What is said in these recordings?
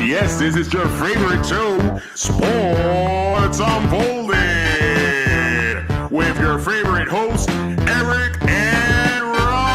Yes, this is your favorite show, Sports Unfolded, with your favorite hosts, Eric and Ron.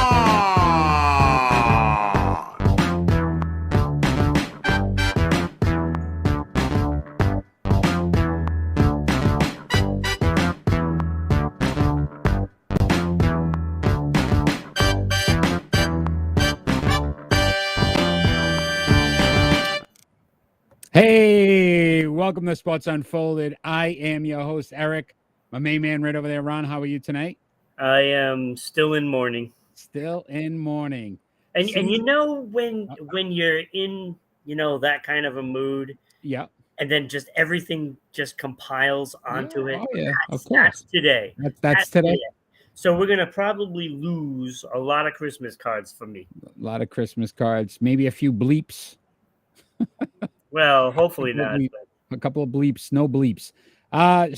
Hey, welcome to Sports Unfolded. I am your host, Eric. My main man right over there, Ron. How are you tonight? I am still in mourning. Still in mourning. And you know when you're in, that kind of a mood, yeah, and then just everything just compiles onto it. Oh yeah, of That's course. today. That's today. So we're gonna probably lose a lot of Christmas cards from me. A lot of Christmas cards, maybe a few bleeps. Well, hopefully not. A couple of bleeps, no bleeps.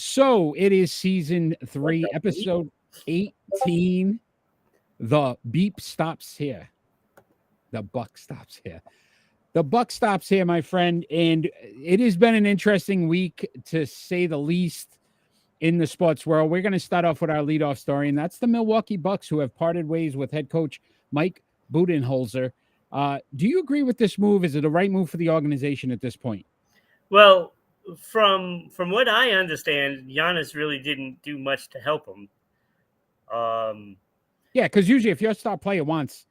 So it is season 3, episode 18. The beep stops here. The buck stops here. The buck stops here, my friend. And it has been an interesting week, to say the least, in the sports world. We're going to start off with our leadoff story, and that's the Milwaukee Bucks, who have parted ways with head coach Mike Budenholzer. Do you agree with this move? Is it the right move for the organization at this point? Well, from what I understand, Giannis really didn't do much to help him. Yeah, because usually if your star player wants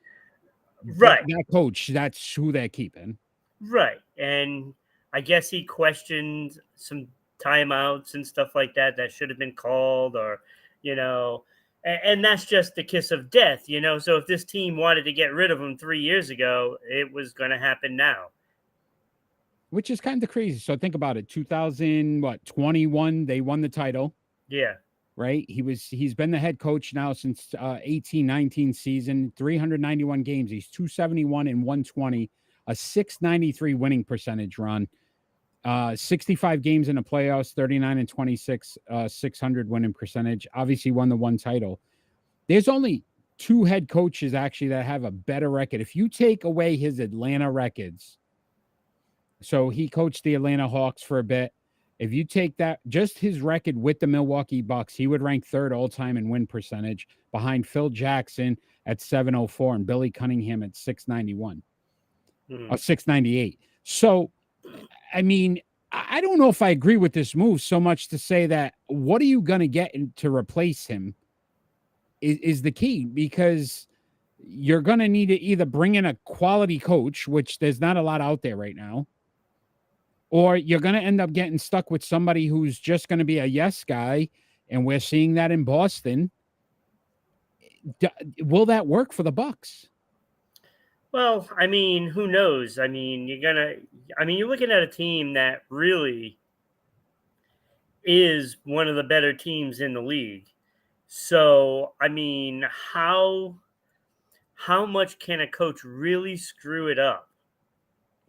that coach, that's who they're keeping. Right. And I guess he questioned some timeouts and stuff like that should have been called, or, and that's just the kiss of death, So if this team wanted to get rid of him 3 years ago, it was going to happen now. Which is kind of crazy. So think about it. 2021, they won the title. Yeah. Right. He's been the head coach now since 18-19 season, 391 games. He's 271 and 120, a 693 winning percentage run. 65 games in the playoffs, 39 and 26, 600 winning percentage. Obviously won the one title. There's only 2 head coaches actually that have a better record. If you take away his Atlanta records, so he coached the Atlanta Hawks for a bit. If you take that, just his record with the Milwaukee Bucks, he would rank 3rd all-time in win percentage, behind Phil Jackson at 704 and Billy Cunningham at 691 or 698. So, I mean, I don't know if I agree with this move so much, to say that what are you going to get to replace him is the key, because you're going to need to either bring in a quality coach, which there's not a lot out there right now, or you're going to end up getting stuck with somebody who's just going to be a yes guy, and we're seeing that in Boston. Will that work for the Bucks? Well, I mean, who knows? I mean, you're looking at a team that really is one of the better teams in the league. So, I mean, how much can a coach really screw it up?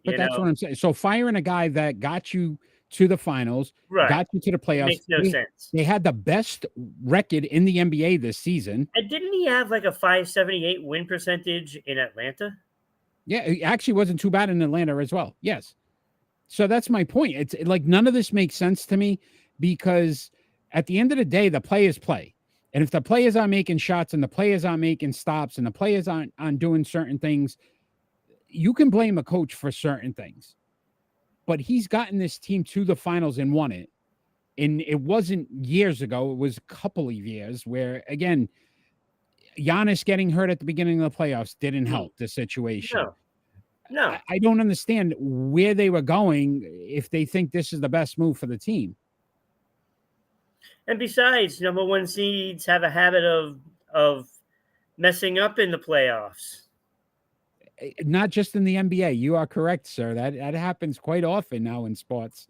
But that's what I'm saying. So firing a guy that got you to the finals, got you to the playoffs, makes no sense. They had the best record in the NBA this season. And didn't he have like a 578 win percentage in Atlanta? Yeah, it actually wasn't too bad in Atlanta as well. Yes. So that's my point. It's like none of this makes sense to me, because at the end of the day, the players play. And if the players aren't making shots, and the players aren't making stops, and the players aren't doing certain things, you can blame a coach for certain things. But he's gotten this team to the finals and won it. And it wasn't years ago. It was a couple of years where, again, Giannis getting hurt at the beginning of the playoffs didn't help the situation. No. I don't understand where they were going if they think this is the best move for the team. And besides, number 1 seeds have a habit of messing up in the playoffs. Not just in the NBA. You are correct, sir. That happens quite often now in sports.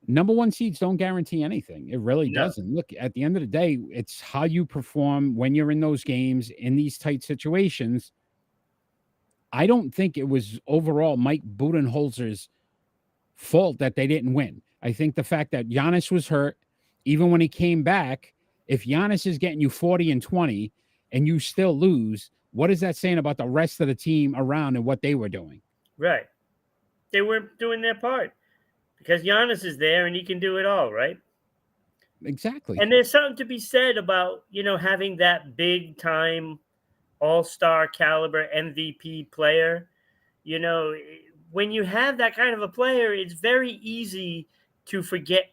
Number 1 seeds don't guarantee anything. It really doesn't. Look, at the end of the day, it's how you perform when you're in those games, in these tight situations. I don't think it was overall Mike Budenholzer's fault that they didn't win. I think the fact that Giannis was hurt, even when he came back, if Giannis is getting you 40 and 20 and you still lose, what is that saying about the rest of the team around and what they were doing? Right. they weren't doing their part because Giannis is there and he can do it all, right? Exactly. And there's something to be said about, having that big time all-star caliber MVP player. You know, when you have that kind of a player, it's very easy to forget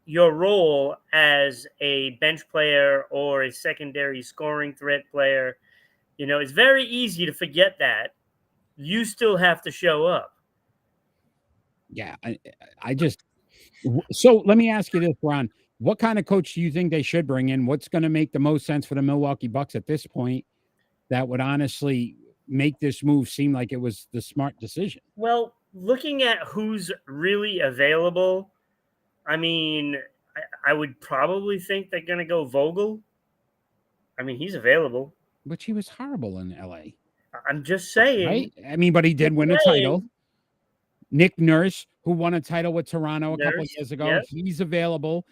your role as a bench player or a secondary scoring threat player. It's very easy to forget that. You still have to show up. Yeah, I just so let me ask you this, Ron. What kind of coach do you think they should bring in? What's going to make the most sense for the Milwaukee Bucks at this point that would honestly make this move seem like it was the smart decision? Well, looking at who's really available, I mean, I would probably think they're going to go Vogel. I mean, he's available. Which he was horrible in LA. I'm just saying. Right? I mean, but he did win a title. Nick Nurse, who won a title with Toronto a couple of years ago, yep. He's available.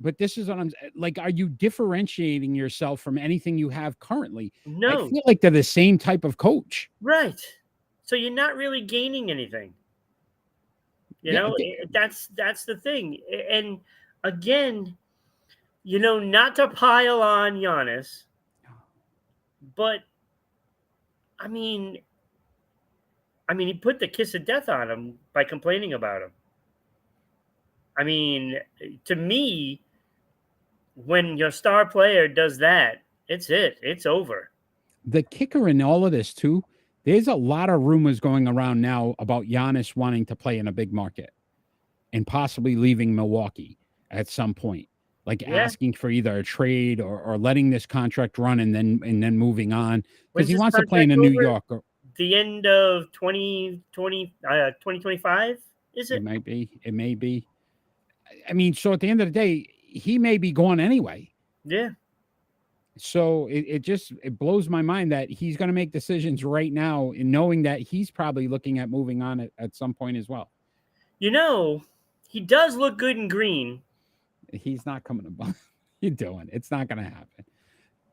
But this is what I'm like. Are you differentiating yourself from anything you have currently? No. I feel like they're the same type of coach. Right. So you're not really gaining anything. That's the thing. And again, not to pile on Giannis, but I mean, he put the kiss of death on him by complaining about him. I mean, to me, when your star player does that, it's over. The kicker in all of this too, there's a lot of rumors going around now about Giannis wanting to play in a big market and possibly leaving Milwaukee at some point, like asking for either a trade or letting this contract run and then moving on because he wants to play in New York. The end of 2025, is it? It might be. It may be. I mean, so at the end of the day, he may be gone anyway. Yeah. So it blows my mind that he's going to make decisions right now and knowing that he's probably looking at moving on at some point as well. He does look good in green. He's not coming to Boston. You're doing. It's not going to happen.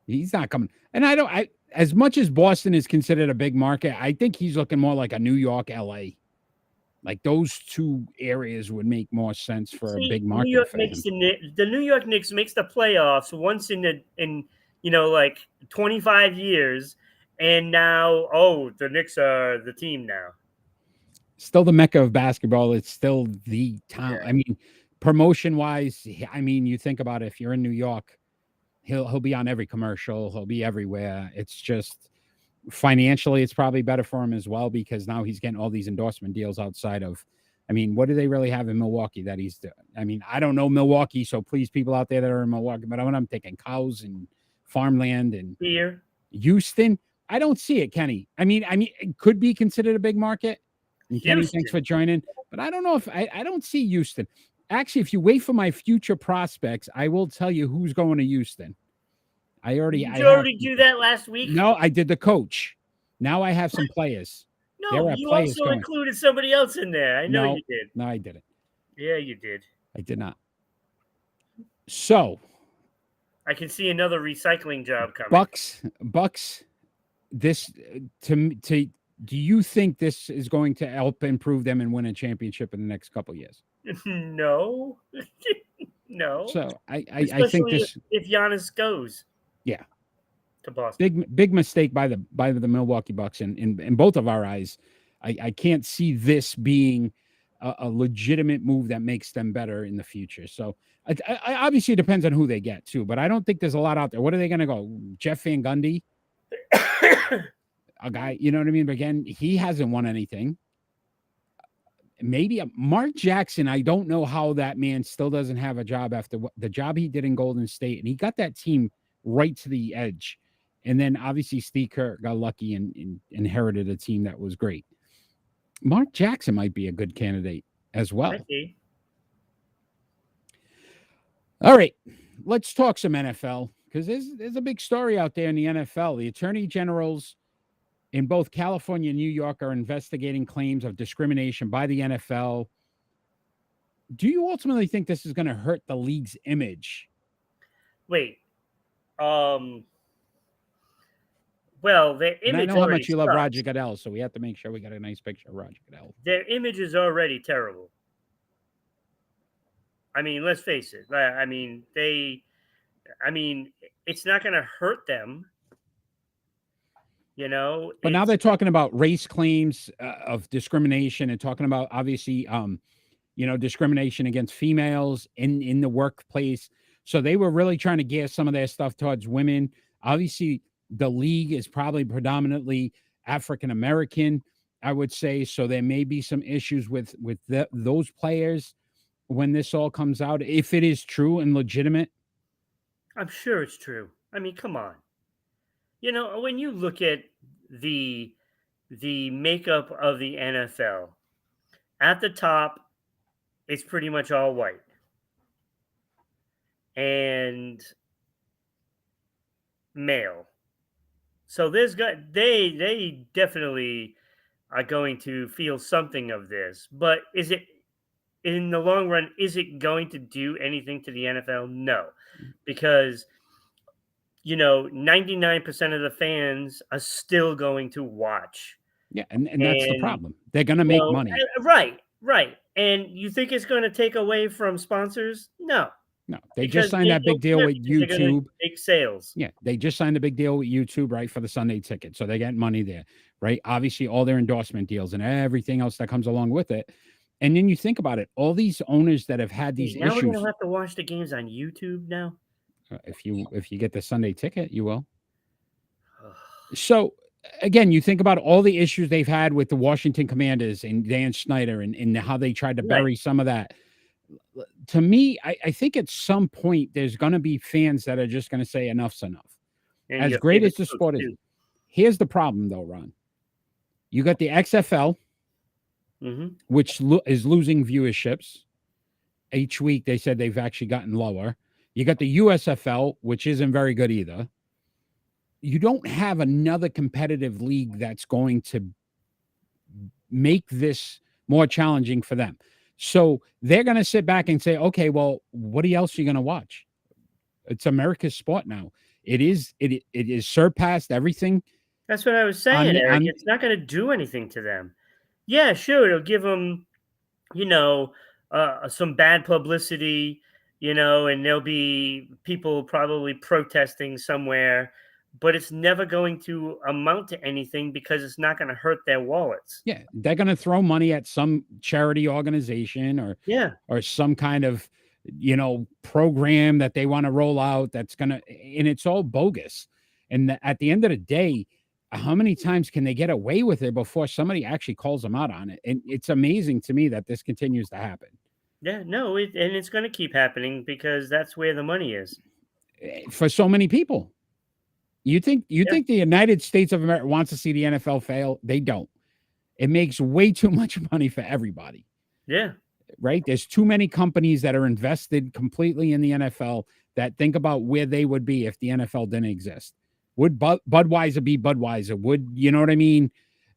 He's not coming. And as much as Boston is considered a big market, I think he's looking more like a New York, LA. Like those two areas would make more sense for a big market. The New York Knicks makes the playoffs once in 25 years, and now the Knicks are the team now. Still the mecca of basketball. It's still the town. Yeah. I mean, promotion wise, I mean, you think about it, if you're in New York, he'll be on every commercial. He'll be everywhere. It's just financially, it's probably better for him as well because now he's getting all these endorsement deals outside of. I mean, what do they really have in Milwaukee that he's doing? I mean, I don't know Milwaukee, so please, people out there that are in Milwaukee, but when I'm thinking cows and farmland and beer, Houston, I don't see it, Kenny. I mean, it could be considered a big market. And Kenny, thanks for joining. But I don't know if I don't see Houston. Actually, if you wait for my future prospects, I will tell you who's going to Houston. Did you already do that last week? No, I did the coach. Now I have some players. No, you also included somebody else in there. I know you did. No, I didn't. Yeah, you did. I did not. So I can see another recycling job coming. Bucks. This do you think this is going to help improve them and win a championship in the next couple of years? No. No. So I think this if Giannis goes. Yeah. To Boston. Big mistake by the Milwaukee Bucks in both of our eyes. I can't see this being a legitimate move that makes them better in the future. So I obviously it depends on who they get too, but I don't think there's a lot out there. What are they going to go? Jeff Van Gundy? A guy, you know what I mean? But again, he hasn't won anything. Maybe Mark Jackson. I don't know how that man still doesn't have a job after the job he did in Golden State. And he got that team right to the edge. And then obviously Steve Kerr got lucky and inherited a team that was great. Mark Jackson might be a good candidate as well. All right, let's talk some NFL because there's a big story out there in the NFL. The attorney generals in both California and New York are investigating claims of discrimination by the NFL. Do you ultimately think this is going to hurt the league's image? Wait, well, their And I image know how already much you love sucks. Roger Goodell, so we have to make sure we got a nice picture of Roger Goodell. Their image is already terrible. I mean, let's face it. I mean, it's not going to hurt them. You know, But now it's they're talking about race claims of discrimination and talking about obviously, discrimination against females in the workplace. So they were really trying to gear some of their stuff towards women. Obviously, the league is probably predominantly African American, I would say. So there may be some issues with those players when this all comes out, if it is true and legitimate. I'm sure it's true. I mean, come on. You know, when you look at the makeup of the NFL, at the top, it's pretty much all white. And male. So they definitely are going to feel something of this. But is it in the long run, is it going to do anything to the NFL? No. Because 99% of the fans are still going to watch. Yeah, and that's the And problem. They're going to make money. Right. And you think it's going to take away from sponsors? No. No, they Because just signed that big deal with they're gonna YouTube. make sales. Yeah, they just signed a big deal with YouTube, right, for the Sunday ticket. So they get money there, right? Obviously, all their endorsement deals and everything else that comes along with it. And then you think about it, all these owners that have had these Now we're issues. gonna have to watch the games on YouTube now. If you get the Sunday ticket, you will. So again, you think about all the issues they've had with the Washington Commanders and Dan Snyder and how they tried to bury some of that. To me, I think at some point there's going to be fans that are just going to say enough's enough. And As great as the sport is, here's the problem though, Ron. You got the XFL, which is losing viewerships. Each week they said they've actually gotten lower. You got the USFL, which isn't very good either. You don't have another competitive league that's going to make this more challenging for them. So they're going to sit back and say, okay, well, what else are you going to watch? It's America's sport now. It is surpassed everything. That's what I was saying, Eric. It's not going to do anything to them. Yeah, sure. It'll give them, some bad publicity, and there'll be people probably protesting somewhere, but it's never going to amount to anything because it's not going to hurt their wallets. Yeah, they're going to throw money at some charity organization or some kind of, program that they want to roll out that's going to, and it's all bogus. And at the end of the day, how many times can they get away with it before somebody actually calls them out on it? And it's amazing to me that this continues to happen. Yeah, no, and it's going to keep happening because that's where the money is. For so many people. You think the United States of America wants to see the NFL fail? They don't. It makes way too much money for everybody. Yeah. Right? There's too many companies that are invested completely in the NFL that think about where they would be if the NFL didn't exist. Would Budweiser be Budweiser? Would, you know what I mean?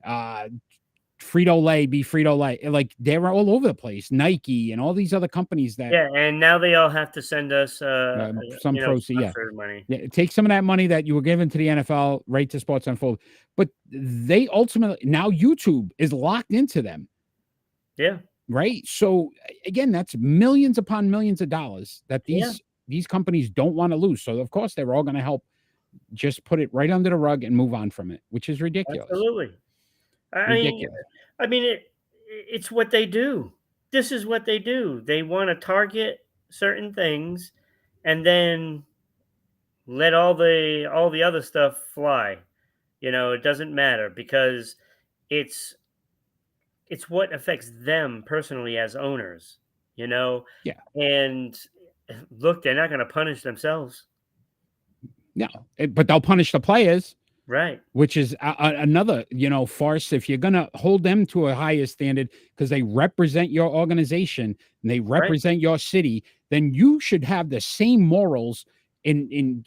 Frito-Lay be Frito-Lay? Like, they're all over the place. Nike and all these other companies that. Yeah, and now they all have to send us some proceeds. Money. Yeah, take some of that money that you were given to the NFL, right to Sports Unfold. But they ultimately, now YouTube is locked into them. Yeah. Right? So, again, that's millions upon millions of dollars that these companies don't want to lose. So, of course, they're all going to help just put it right under the rug and move on from it, which is ridiculous. Absolutely. I mean, it's what they do. This is what they do. They want to target certain things and then let all the other stuff fly. It doesn't matter because it's what affects them personally as owners, Yeah. And look, they're not going to punish themselves. No, but they'll punish the players. Right. Which is another, farce. If you're going to hold them to a higher standard because they represent your organization and they represent your city, then you should have the same morals and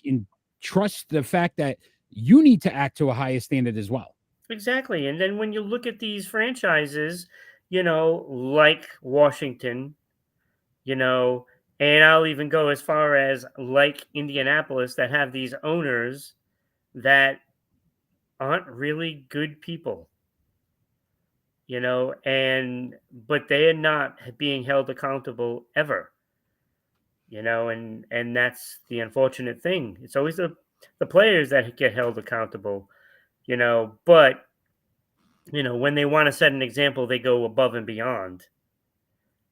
trust the fact that you need to act to a higher standard as well. Exactly. And then when you look at these franchises, like Washington, and I'll even go as far as like Indianapolis that have these owners that aren't really good people, but they are not being held accountable ever, and that's the unfortunate thing. It's always the players that get held accountable, but when they want to set an example, they go above and beyond.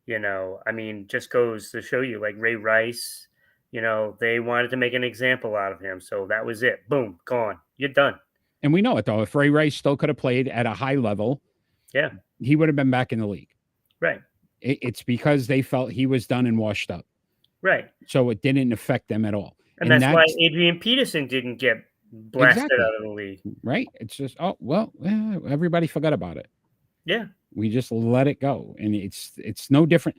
I mean, just goes to show you, like Ray Rice, they wanted to make an example out of him. So that was it. Boom, gone. You're done. And we know it, though. If Ray Rice still could have played at a high level, Yeah. he would have been back in the league. Right. It's because they felt he was done and washed up. Right. So it didn't affect them at all. And that's why Adrian Peterson didn't get blasted out of the league. Right. It's just, everybody forgot about it. Yeah. We just let it go. And it's no different.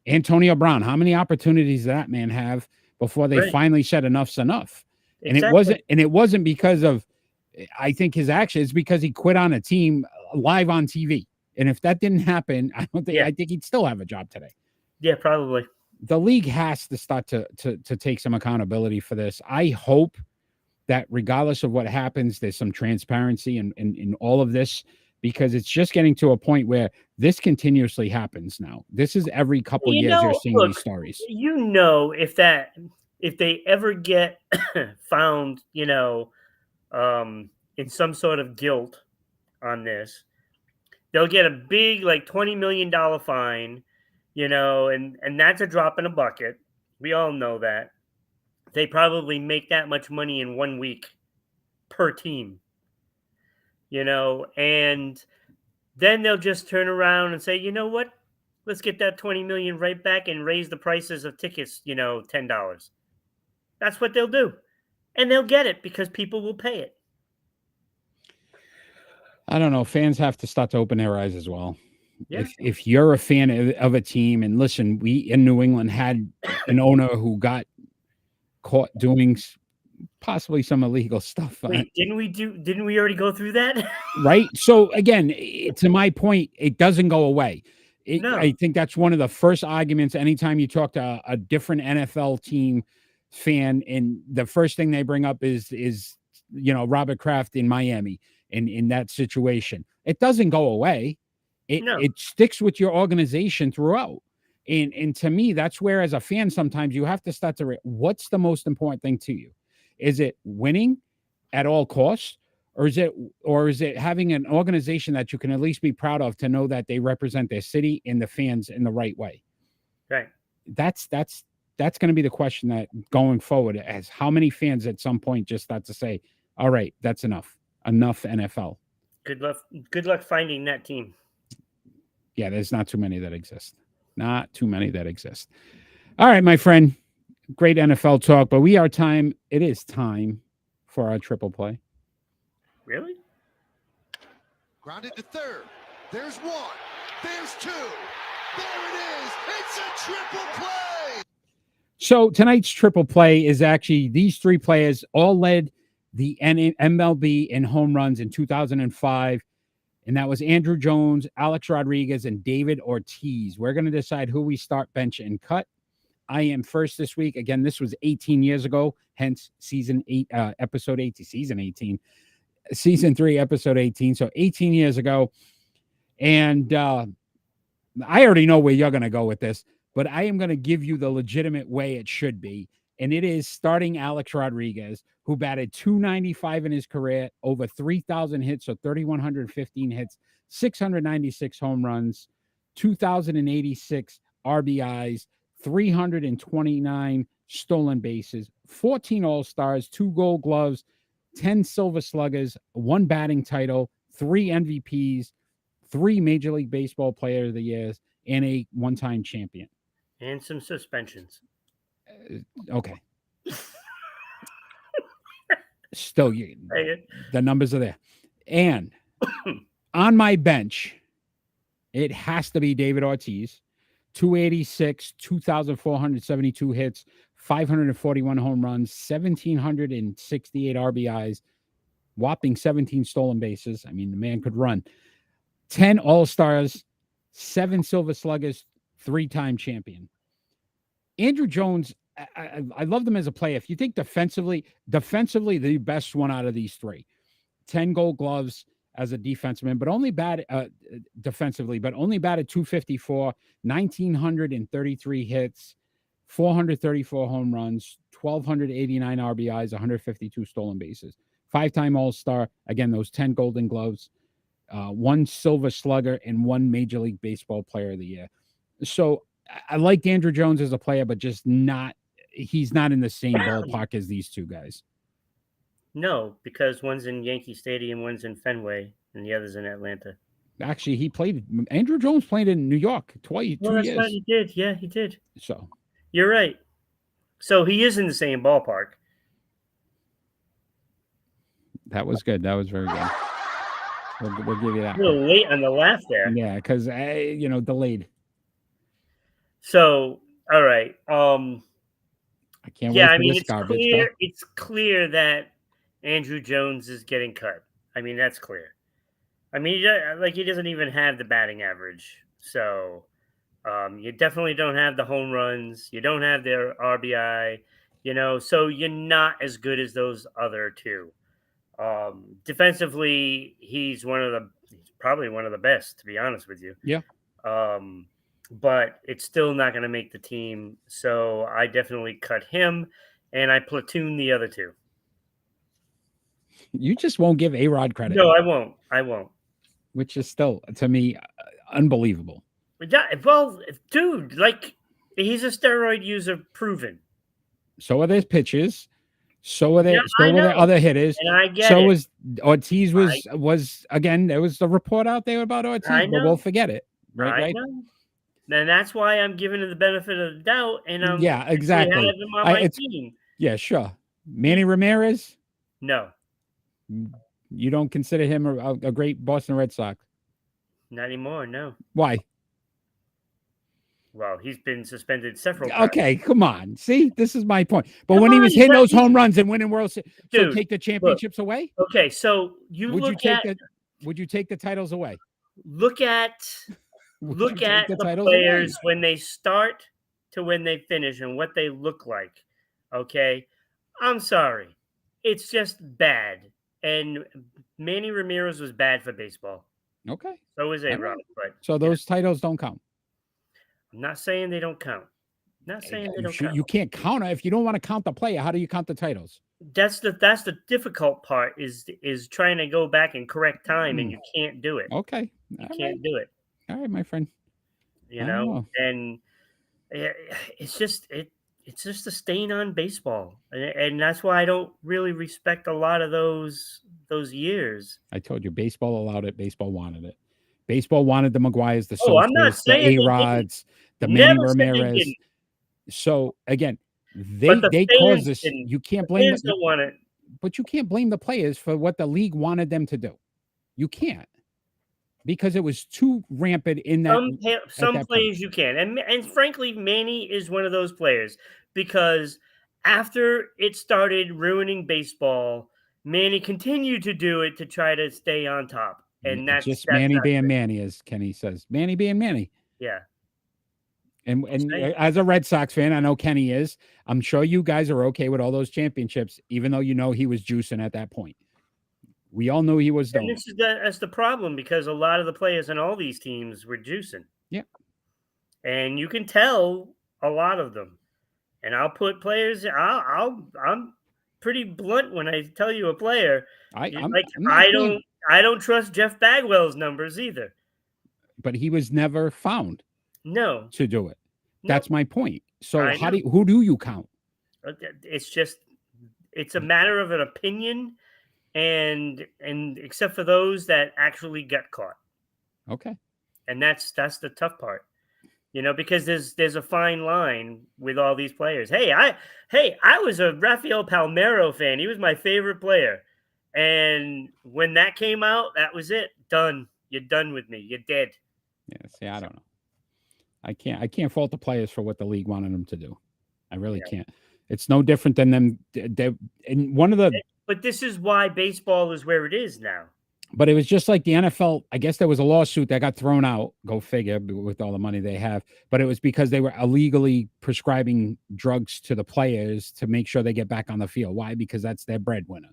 Antonio Brown, how many opportunities did that man have before they finally said enough's enough? Exactly. And it wasn't because of, I think, his actions, because he quit on a team live on TV. And if that didn't happen, I think he'd still have a job today. Yeah, probably. The league has to start to take some accountability for this. I hope that regardless of what happens, there's some transparency in all of this, because it's just getting to a point where this continuously happens now. This is every couple years you're seeing these stories. If they ever get found, in some sort of guilt on this, they'll get a big, like, $20 million fine, and that's a drop in a bucket. We all know that. They probably make that much money in 1 week per team, and then they'll just turn around and say, you know what? Let's get that 20 million right back and raise the prices of tickets, $10. That's what they'll do. And they'll get it because people will pay it. I don't know. Fans have to start to open their eyes as well. Yeah. If you're a fan of a team, and listen, we in New England had an owner who got caught doing possibly some illegal stuff. Wait, didn't we already go through that? Right. So again, to my point, it doesn't go away. No. I think that's one of the first arguments anytime you talk to a different NFL team fan, and the first thing they bring up is Robert Kraft in Miami, in that situation. It doesn't go away. It sticks with your organization throughout. And to me, that's where, as a fan, sometimes you have to start to what's the most important thing to you? Is it winning at all costs? Or is it having an organization that you can at least be proud of, to know that they represent their city and the fans in the right way? Right. That's going to be the question that going forward, as how many fans at some point just start to say, all right, that's enough NFL. Good luck finding that team. Yeah, there's not too many that exist. Not too many that exist. All right, my friend, great NFL talk, but it is time for our triple play. Really? Grounded to third. There's one. There's two. There it is. It's a triple play. So tonight's triple play is actually these three players all led the MLB in home runs in 2005. And that was Andrew Jones, Alex Rodriguez, and David Ortiz. We're going to decide who we start, bench, and cut. I am first this week. Again, this was 18 years ago, hence season 8, episode 18, season 18. Season 3, episode 18. So 18 years ago. And I already know where you're going to go with this, but I am going to give you the legitimate way it should be. And it is starting Alex Rodriguez, who batted .295 in his career, over 3,000 hits, so 3,115 hits, 696 home runs, 2,086 RBIs, 329 stolen bases, 14 All-Stars, 2 Gold Gloves, 10 Silver Sluggers, 1 batting title, 3 MVPs, 3 Major League Baseball Player of the Years, and a one-time champion. And some suspensions. Okay. Still, the numbers are there. And on my bench, it has to be David Ortiz. 286, 2,472 hits, 541 home runs, 1,768 RBIs, whopping 17 stolen bases. I mean, the man could run. 10 All-Stars, 7 Silver Sluggers, 3-time champion. Andrew Jones, I loved him as a player. If you think defensively, the best one out of these three. 10 Gold Gloves as a defenseman, but only batted defensively, but only batted 254, 1,933 hits, 434 home runs, 1,289 RBIs, 152 stolen bases. 5-time All-Star. Again, those 10 Golden Gloves, 1 Silver Slugger, and 1 Major League Baseball Player of the Year. So I liked Andrew Jones as a player, but just not. He's not in the same ballpark as these two guys. No, because one's in Yankee Stadium, one's in Fenway, and the other's in Atlanta. Actually, Andrew Jones played in New York twice, Well, 2 that's years. right, he did. Yeah, he did. So You're right. So he is in the same ballpark. that was good. That was very good. We'll give you that. A little late on the laugh there. Yeah, because delayed. So, all right. I can't wait Yeah, for I mean, this it's garbage. clear. It's clear that Andrew Jones is getting cut. I mean, that's clear. I mean, he doesn't even have the batting average. So, you definitely don't have the home runs. You don't have their RBI. So you're not as good as those other two. Defensively, he's probably one of the best, to be honest with you. Yeah. But it's still not going to make the team. So I definitely cut him, and I platoon the other two. You just won't give A-Rod credit. No, I won't. Which is still, to me, unbelievable. Well, dude, he's a steroid user, proven. So are their pitches. So are their their other hitters. And I get so it. was Ortiz was again, there was a report out there about Ortiz, but we'll forget it. Right. Know. And that's why I'm giving him the benefit of the doubt, and I'm exactly have him on my team. Yeah, sure. Manny Ramirez? No. You don't consider him a great Boston Red Sox? Not anymore, no. Why? Well, he's been suspended several times. Okay, come on. See, this is my point. But when he was hitting those home runs and winning World Series, so take the championships away? Okay, so would you take the titles away? Look at the players when they start to when they finish and what they look like. Okay, I'm sorry, it's just bad. And Manny Ramirez was bad for baseball. Okay, so was A-Rod. But so those titles don't count. I'm not saying they don't count. Count. You can't count it if you don't want to count the player. How do you count the titles? That's the difficult part is trying to go back and correct time, and you can't do it. Okay, you can't do it. All right, my friend. And it's just a stain on baseball, and that's why I don't really respect a lot of those years. I told you, baseball allowed it. Baseball wanted it. Baseball wanted the Maguires, the I'm not Sosters, the A-Rods, the Manny Ramirez. So again, they caused this. You can't blame them. Don't want it. But you can't blame the players for what the league wanted them to do. You can't, because it was too rampant in that. Some players you can, and frankly, Manny is one of those players, because after it started ruining baseball, Manny continued to do it to try to stay on top. And that's just Manny being Manny, as Kenny says. Manny being Manny. Yeah. And as a Red Sox fan, I know Kenny is. I'm sure you guys are okay with all those championships, even though he was juicing at that point. We all knew he was done. That's the problem, because a lot of the players on all these teams were juicing. Yeah. And you can tell a lot of them. And I'll put players. I'm pretty blunt when I tell you a player. I don't trust Jeff Bagwell's numbers either. But he was never found. No. To do it. No. That's my point. So who do you count? It's a matter of an opinion, and except for those that actually got caught. Okay. And that's the tough part. Because there's a fine line with all these players. Hey, I was a Rafael Palmeiro fan. He was my favorite player. And when that came out, that was it. Done. You're done with me. You're dead. Yeah. See, I don't know. I can't fault the players for what the league wanted them to do. I really can't. It's no different than them. But this is why baseball is where it is now. But it was just like the NFL. I guess there was a lawsuit that got thrown out. Go figure, with all the money they have. But it was because they were illegally prescribing drugs to the players to make sure they get back on the field. Why? Because that's their breadwinner.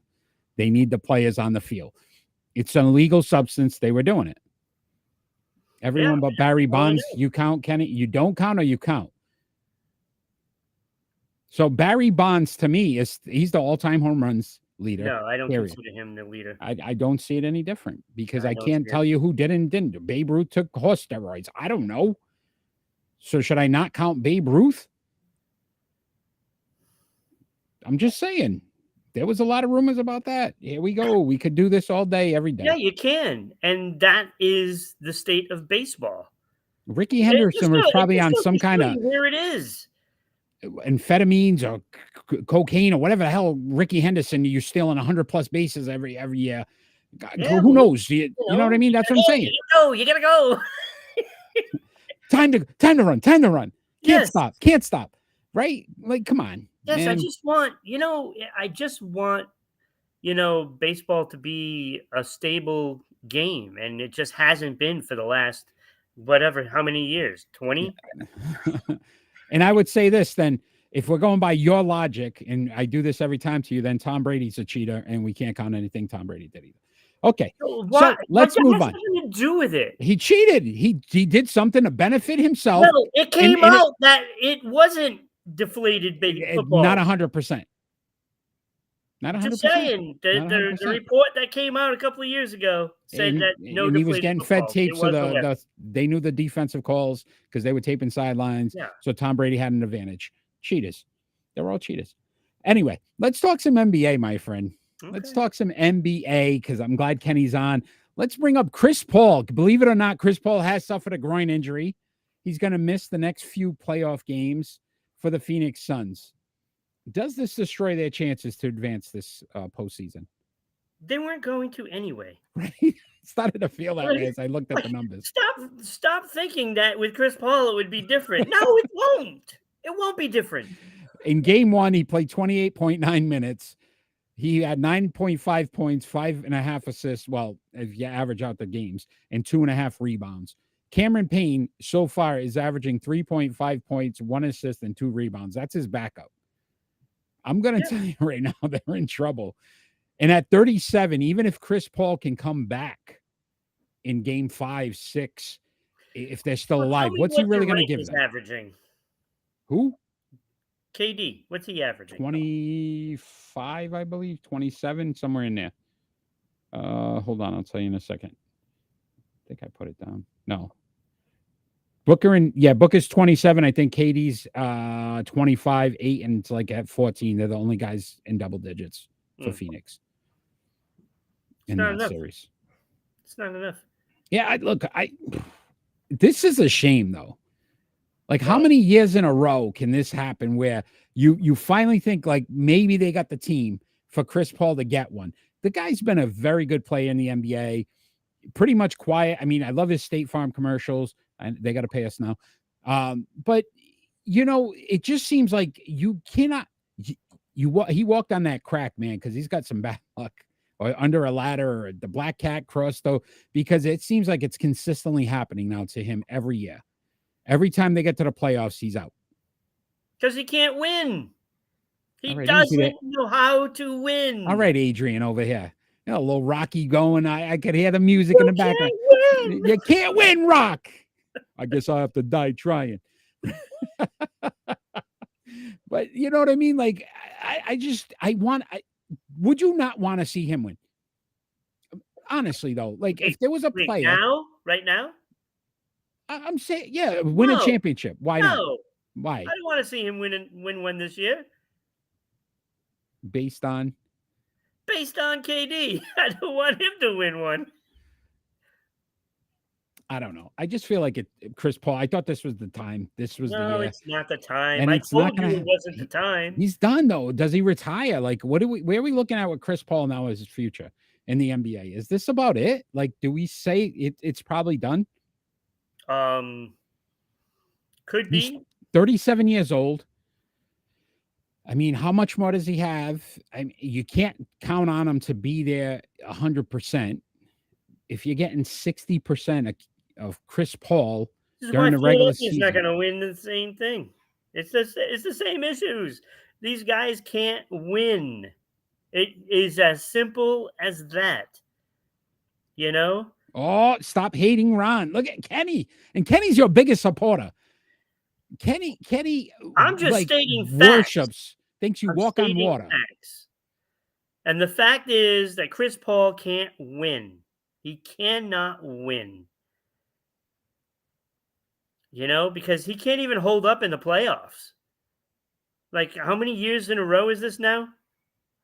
They need the players on the field. It's an illegal substance. They were doing it. Everyone but Barry Bonds, you count, Kenny? You don't count or you count? So Barry Bonds, to me, he's the all-time home runs leader. No, I don't consider him the leader. I don't see it any different because I can't tell you who did and didn't. Babe Ruth took horse steroids. I don't know. So should I not count Babe Ruth? I'm just saying. There was a lot of rumors about that. Here we go. We could do this all day, every day. Yeah, you can. And that is the state of baseball. Ricky Henderson was probably on some kind of... Here it is. Amphetamines or cocaine or whatever the hell. Ricky Henderson, you're stealing 100+ bases every year. Yeah, who knows? You know what I mean? That's what I'm saying. You gotta go. Time to run. Can't stop. Right? Like, come on. Yes, man. I just want, baseball to be a stable game, and it just hasn't been for the last how many years? 20? And I would say this then, if we're going by your logic, and I do this every time to you, then Tom Brady's a cheater, and we can't count anything Tom Brady did either. Okay, so let's move on. What has nothing to do with it? He cheated. He did something to benefit himself. No, it came out that it wasn't deflated football. Not 100%. Not 100%. Just saying, the report that came out a couple of years ago said that no, and he was getting fed tapes, so they knew the defensive calls because they were taping sidelines. Yeah. So Tom Brady had an advantage. Cheaters. They're all cheaters. Anyway, let's talk some NBA, my friend. Okay. Let's talk some NBA because I'm glad Kenny's on. Let's bring up Chris Paul. Believe it or not, Chris Paul has suffered a groin injury. He's going to miss the next few playoff games for the Phoenix Suns. Does this destroy their chances to advance this postseason? They weren't going to anyway. Right? Started to feel that way as I looked at the numbers. Stop thinking that with Chris Paul it would be different. No, it won't. It won't be different. In game 1, he played 28.9 minutes. He had 9.5 points, 5.5 assists. Well, if you average out the games, and 2.5 rebounds. Cameron Payne so far is averaging 3.5 points, 1 assist, and 2 rebounds. That's his backup. I'm going to tell you right now, they're in trouble. And at 37, even if Chris Paul can come back in game 5, 6, if they're still alive, what's he really going to give them? Averaging? Who? KD. What's he averaging? 25, I believe. 27, somewhere in there. Hold on. I'll tell you in a second. I think I put it down. No. Booker's 27. I think KD's 25, 8, and it's like at 14. They're the only guys in double digits for Phoenix in that series. It's not enough. Yeah, this is a shame though. Like, how many years in a row can this happen where you finally think like maybe they got the team for Chris Paul to get one? The guy's been a very good player in the NBA. Pretty much quiet. I mean, I love his State Farm commercials, and they got to pay us now. But it just seems like you cannot. He walked on that crack, man, because he's got some bad luck, or under a ladder, or the black cat crossed though, because it seems like it's consistently happening now to him every year. Every time they get to the playoffs, he's out because he can't win. He doesn't know how to win. All right, Adrian over here. A little Rocky going. I could hear the music in the background. You can't win, Rock. I guess I'll have to die trying. But you know what I mean? Like, would you not want to see him win? Honestly, though, like if there was a player right now, I'm saying, win a championship. Why not? Why? I don't want to see him win one this year. Based on KD. I don't want him to win one. I don't know. I just feel like Chris Paul. I thought this was the time. This was the year. It's not the time. And I told you it wasn't the time. He's done though. Does he retire? Like, where are we looking at with Chris Paul now as his future in the NBA? Is this about it? Like, do we say it's probably done? Could be. He's 37 years old. I mean, how much more does he have? You can't count on him to be there 100%. If you're getting 60% of Chris Paul during the regular season, he's not going to win the same thing. It's the same issues. These guys can't win. It is as simple as that. You know? Oh, stop hating Ron. Look at Kenny. And Kenny's your biggest supporter. Kenny, I'm just like stating facts. worships, thinks you I'm walk on stating water. facts. And the fact is that Chris Paul can't win. He cannot win. You know, because he can't even hold up in the playoffs. Like, how many years in a row is this now?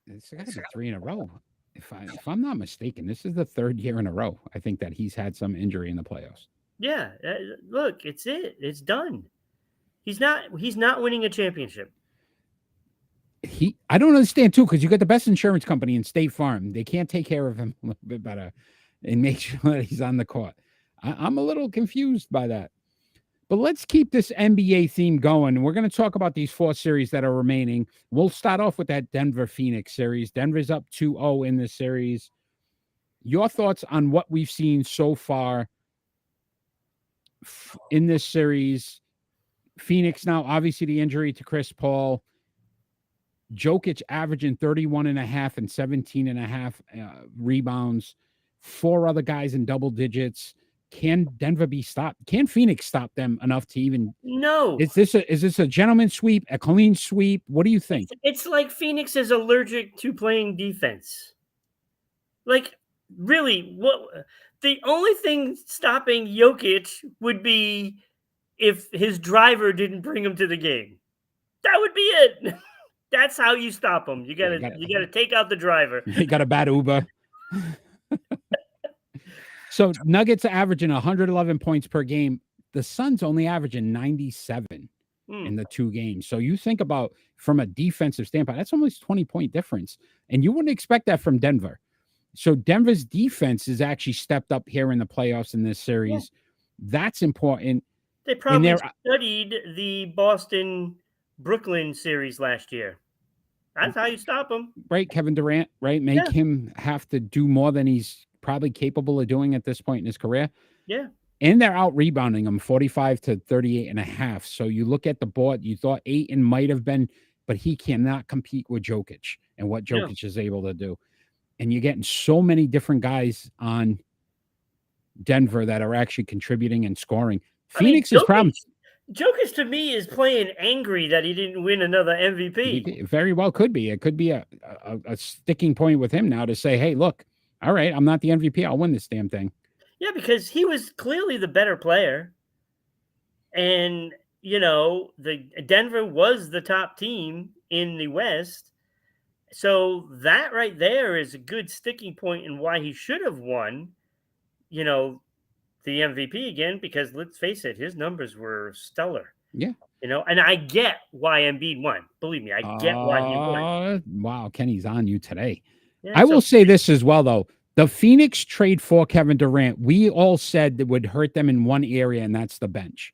It's got to be 3 in a row. If I'm not mistaken, this is the 3rd year in a row, I think, that he's had some injury in the playoffs. Yeah, look, it's it. It's done. He's not winning a championship. I don't understand too, because you got the best insurance company in State Farm. They can't take care of him a little bit better and make sure that he's on the court. I'm a little confused by that. But let's keep this NBA theme going. We're going to talk about these 4 series that are remaining. We'll start off with that Denver-Phoenix series. Denver's up 2-0 in this series. Your thoughts on what we've seen so far in this series? Phoenix now, obviously the injury to Chris Paul. Jokic averaging 31.5 and 17.5 rebounds. 4 other guys in double digits. Can Denver be stopped? Can Phoenix stop them enough to even? No. Is this a gentleman's sweep, a clean sweep? What do you think? It's like Phoenix is allergic to playing defense. Like, really, what the only thing stopping Jokic would be if his driver didn't bring him to the game. That would be it. That's how you stop him. You gotta take out the driver. You got a bad Uber. So Nuggets are averaging 111 points per game. The Suns only averaging 97 in the 2 games. So you think about from a defensive standpoint, that's almost 20-point difference. And you wouldn't expect that from Denver. So Denver's defense has actually stepped up here in the playoffs in this series. Yeah. That's important. They probably studied the Boston-Brooklyn series last year. That's how you stop them. Right, Kevin Durant, right? Make him have to do more than he's probably capable of doing at this point in his career. Yeah. And they're out rebounding him 45 to 38.5. So you look at the board, you thought Ayton might have been, but he cannot compete with Jokic and what Jokic is able to do. And you're getting so many different guys on Denver that are actually contributing and scoring. Phoenix's problem. Jokic to me is playing angry that he didn't win another MVP. It very well could be. It could be a sticking point with him now to say, hey, look, all right, I'm not the MVP. I'll win this damn thing. Yeah, because he was clearly the better player. And, you know, the Denver was the top team in the West. So that right there is a good sticking point in why he should have won, you know, the MVP again, because let's face it, his numbers were stellar. Yeah. You know, and I get why Embiid won. Believe me, I get why he won. Wow, Kenny's on you today. Yeah, I will say this as well, though. The Phoenix trade for Kevin Durant, we all said that would hurt them in one area, and that's the bench.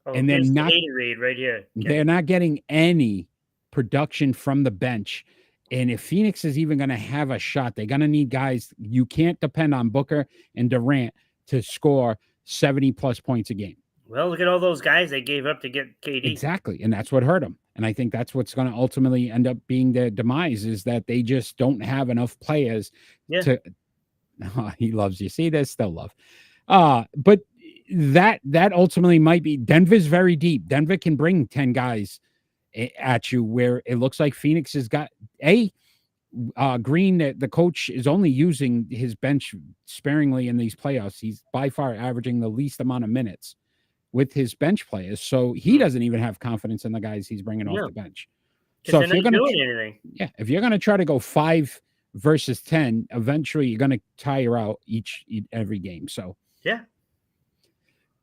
Oh, and they're not right here. They're not getting any production from the bench. And if Phoenix is even going to have a shot, they're going to need guys. You can't depend on Booker and Durant to score 70-plus points a game. Well, look at all those guys they gave up to get KD. Exactly, and that's what hurt them. And I think that's what's going to ultimately end up being their demise, is that they just don't have enough players to he loves you. See, there's still love. But that ultimately might be Denver's very deep. Denver can bring 10 guys at you, where it looks like Phoenix has got Green, the coach, is only using his bench sparingly in these playoffs. He's by far averaging the least amount of minutes with his bench players. So he doesn't even have confidence in the guys he's bringing off the bench. So if you're going to if you're going to try to go 5 versus 10, eventually you're going to tire out every game. So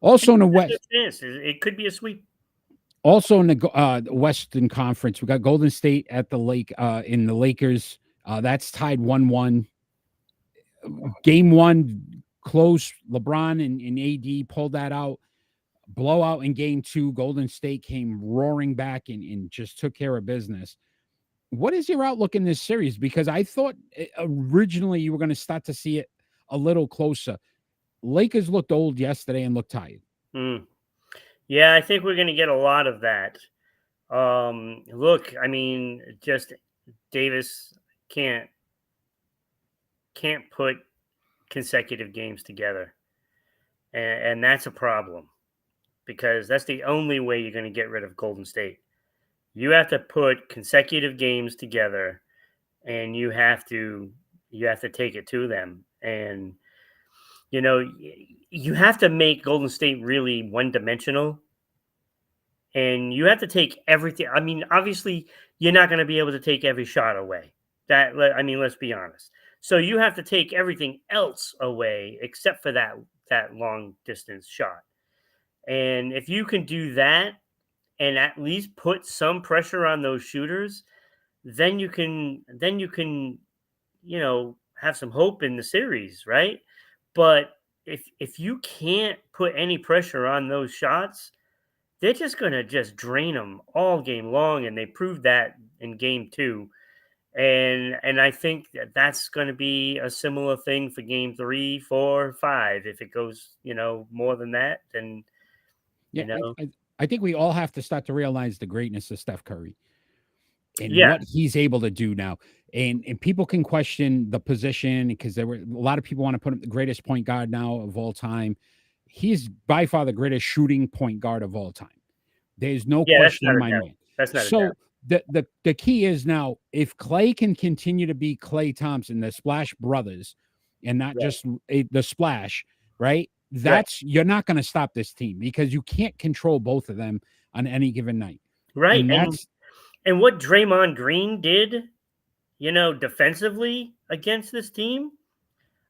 also in the West, it could be a sweep. Also in the Western Conference, we got Golden State at the in the Lakers. That's tied 1-1. Game 1 close. LeBron and AD pulled that out. Blowout in game 2. Golden State came roaring back and just took care of business. What is your outlook in this series? Because I thought originally you were going to start to see it a little closer. Lakers looked old yesterday and looked tired. Yeah, I think we're going to get a lot of that. Look, I mean, just Davis can't put consecutive games together, and that's a problem because that's the only way you're going to get rid of Golden State. You have to put consecutive games together, and you have to take it to them, and you have to make Golden State really one dimensional, and you have to take everything. I mean, obviously, you're not going to be able to take every shot away. I mean, let's be honest. So you have to take everything else away except for that long distance shot. And if you can do that and at least put some pressure on those shooters, then you can have some hope in the series, right? But if you can't put any pressure on those shots, they're just going to just drain them all game long, and they proved that in game 2. And I think that's going to be a similar thing for game 3, 4, 5. If it goes, more than that, then I think we all have to start to realize the greatness of Steph Curry and yeah, what he's able to do now. And people can question the position because there were a lot of people want to put him the greatest point guard now of all time. He's by far the greatest shooting point guard of all time. There's no question in my mind. That's not So a doubt. the key is now if Clay can continue to be Klay Thompson, the Splash Brothers, and not just the Splash, right? You're not going to stop this team because you can't control both of them on any given night. Right. And and what Draymond Green did, defensively against this team,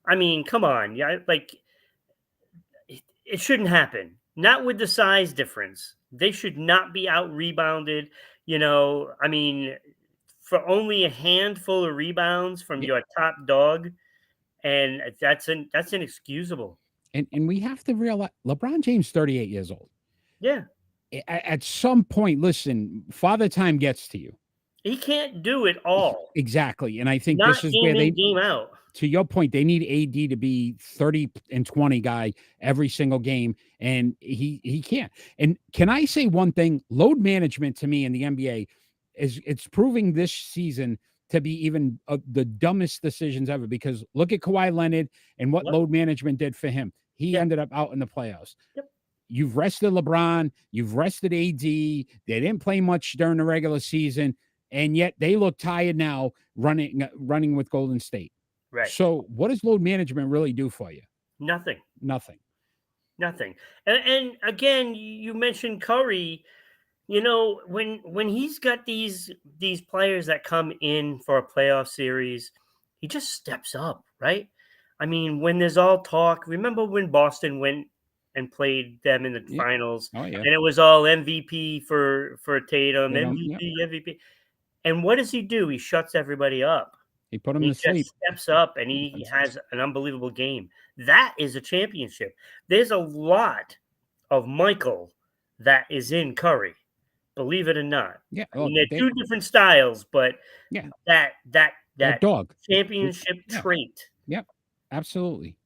I mean, come on. Yeah, like it shouldn't happen. Not with the size difference. They should not be out rebounded. I mean, for only a handful of rebounds from your top dog, and that's inexcusable. And we have to realize LeBron James, 38 years old. Yeah. At some point, listen, Father Time gets to you. He can't do it all. Exactly. And I think Not this is where game out. To your point, they need AD to be 30 and 20 guy every single game, and he can't. And can I say one thing? Load management to me in the NBA it's proving this season to be even the dumbest decisions ever. Because look at Kawhi Leonard and what load management did for him. He ended up out in the playoffs. Yep. You've rested LeBron, you've rested AD. They didn't play much during the regular season, and yet they look tired now running with Golden State. Right. So what does load management really do for you? Nothing. And again, you mentioned Curry. When he's got these players that come in for a playoff series, he just steps up, right? I mean, when there's all talk, remember when Boston went and played them in the finals, and it was all MVP for Tatum, MVP. And what does he do? He shuts everybody up. He put him to sleep. Steps up, and he has an unbelievable game. That is a championship. There's a lot of Michael that is in Curry, believe it or not. Yeah, I mean, they're two different styles, but that dog championship trait. Yep, absolutely.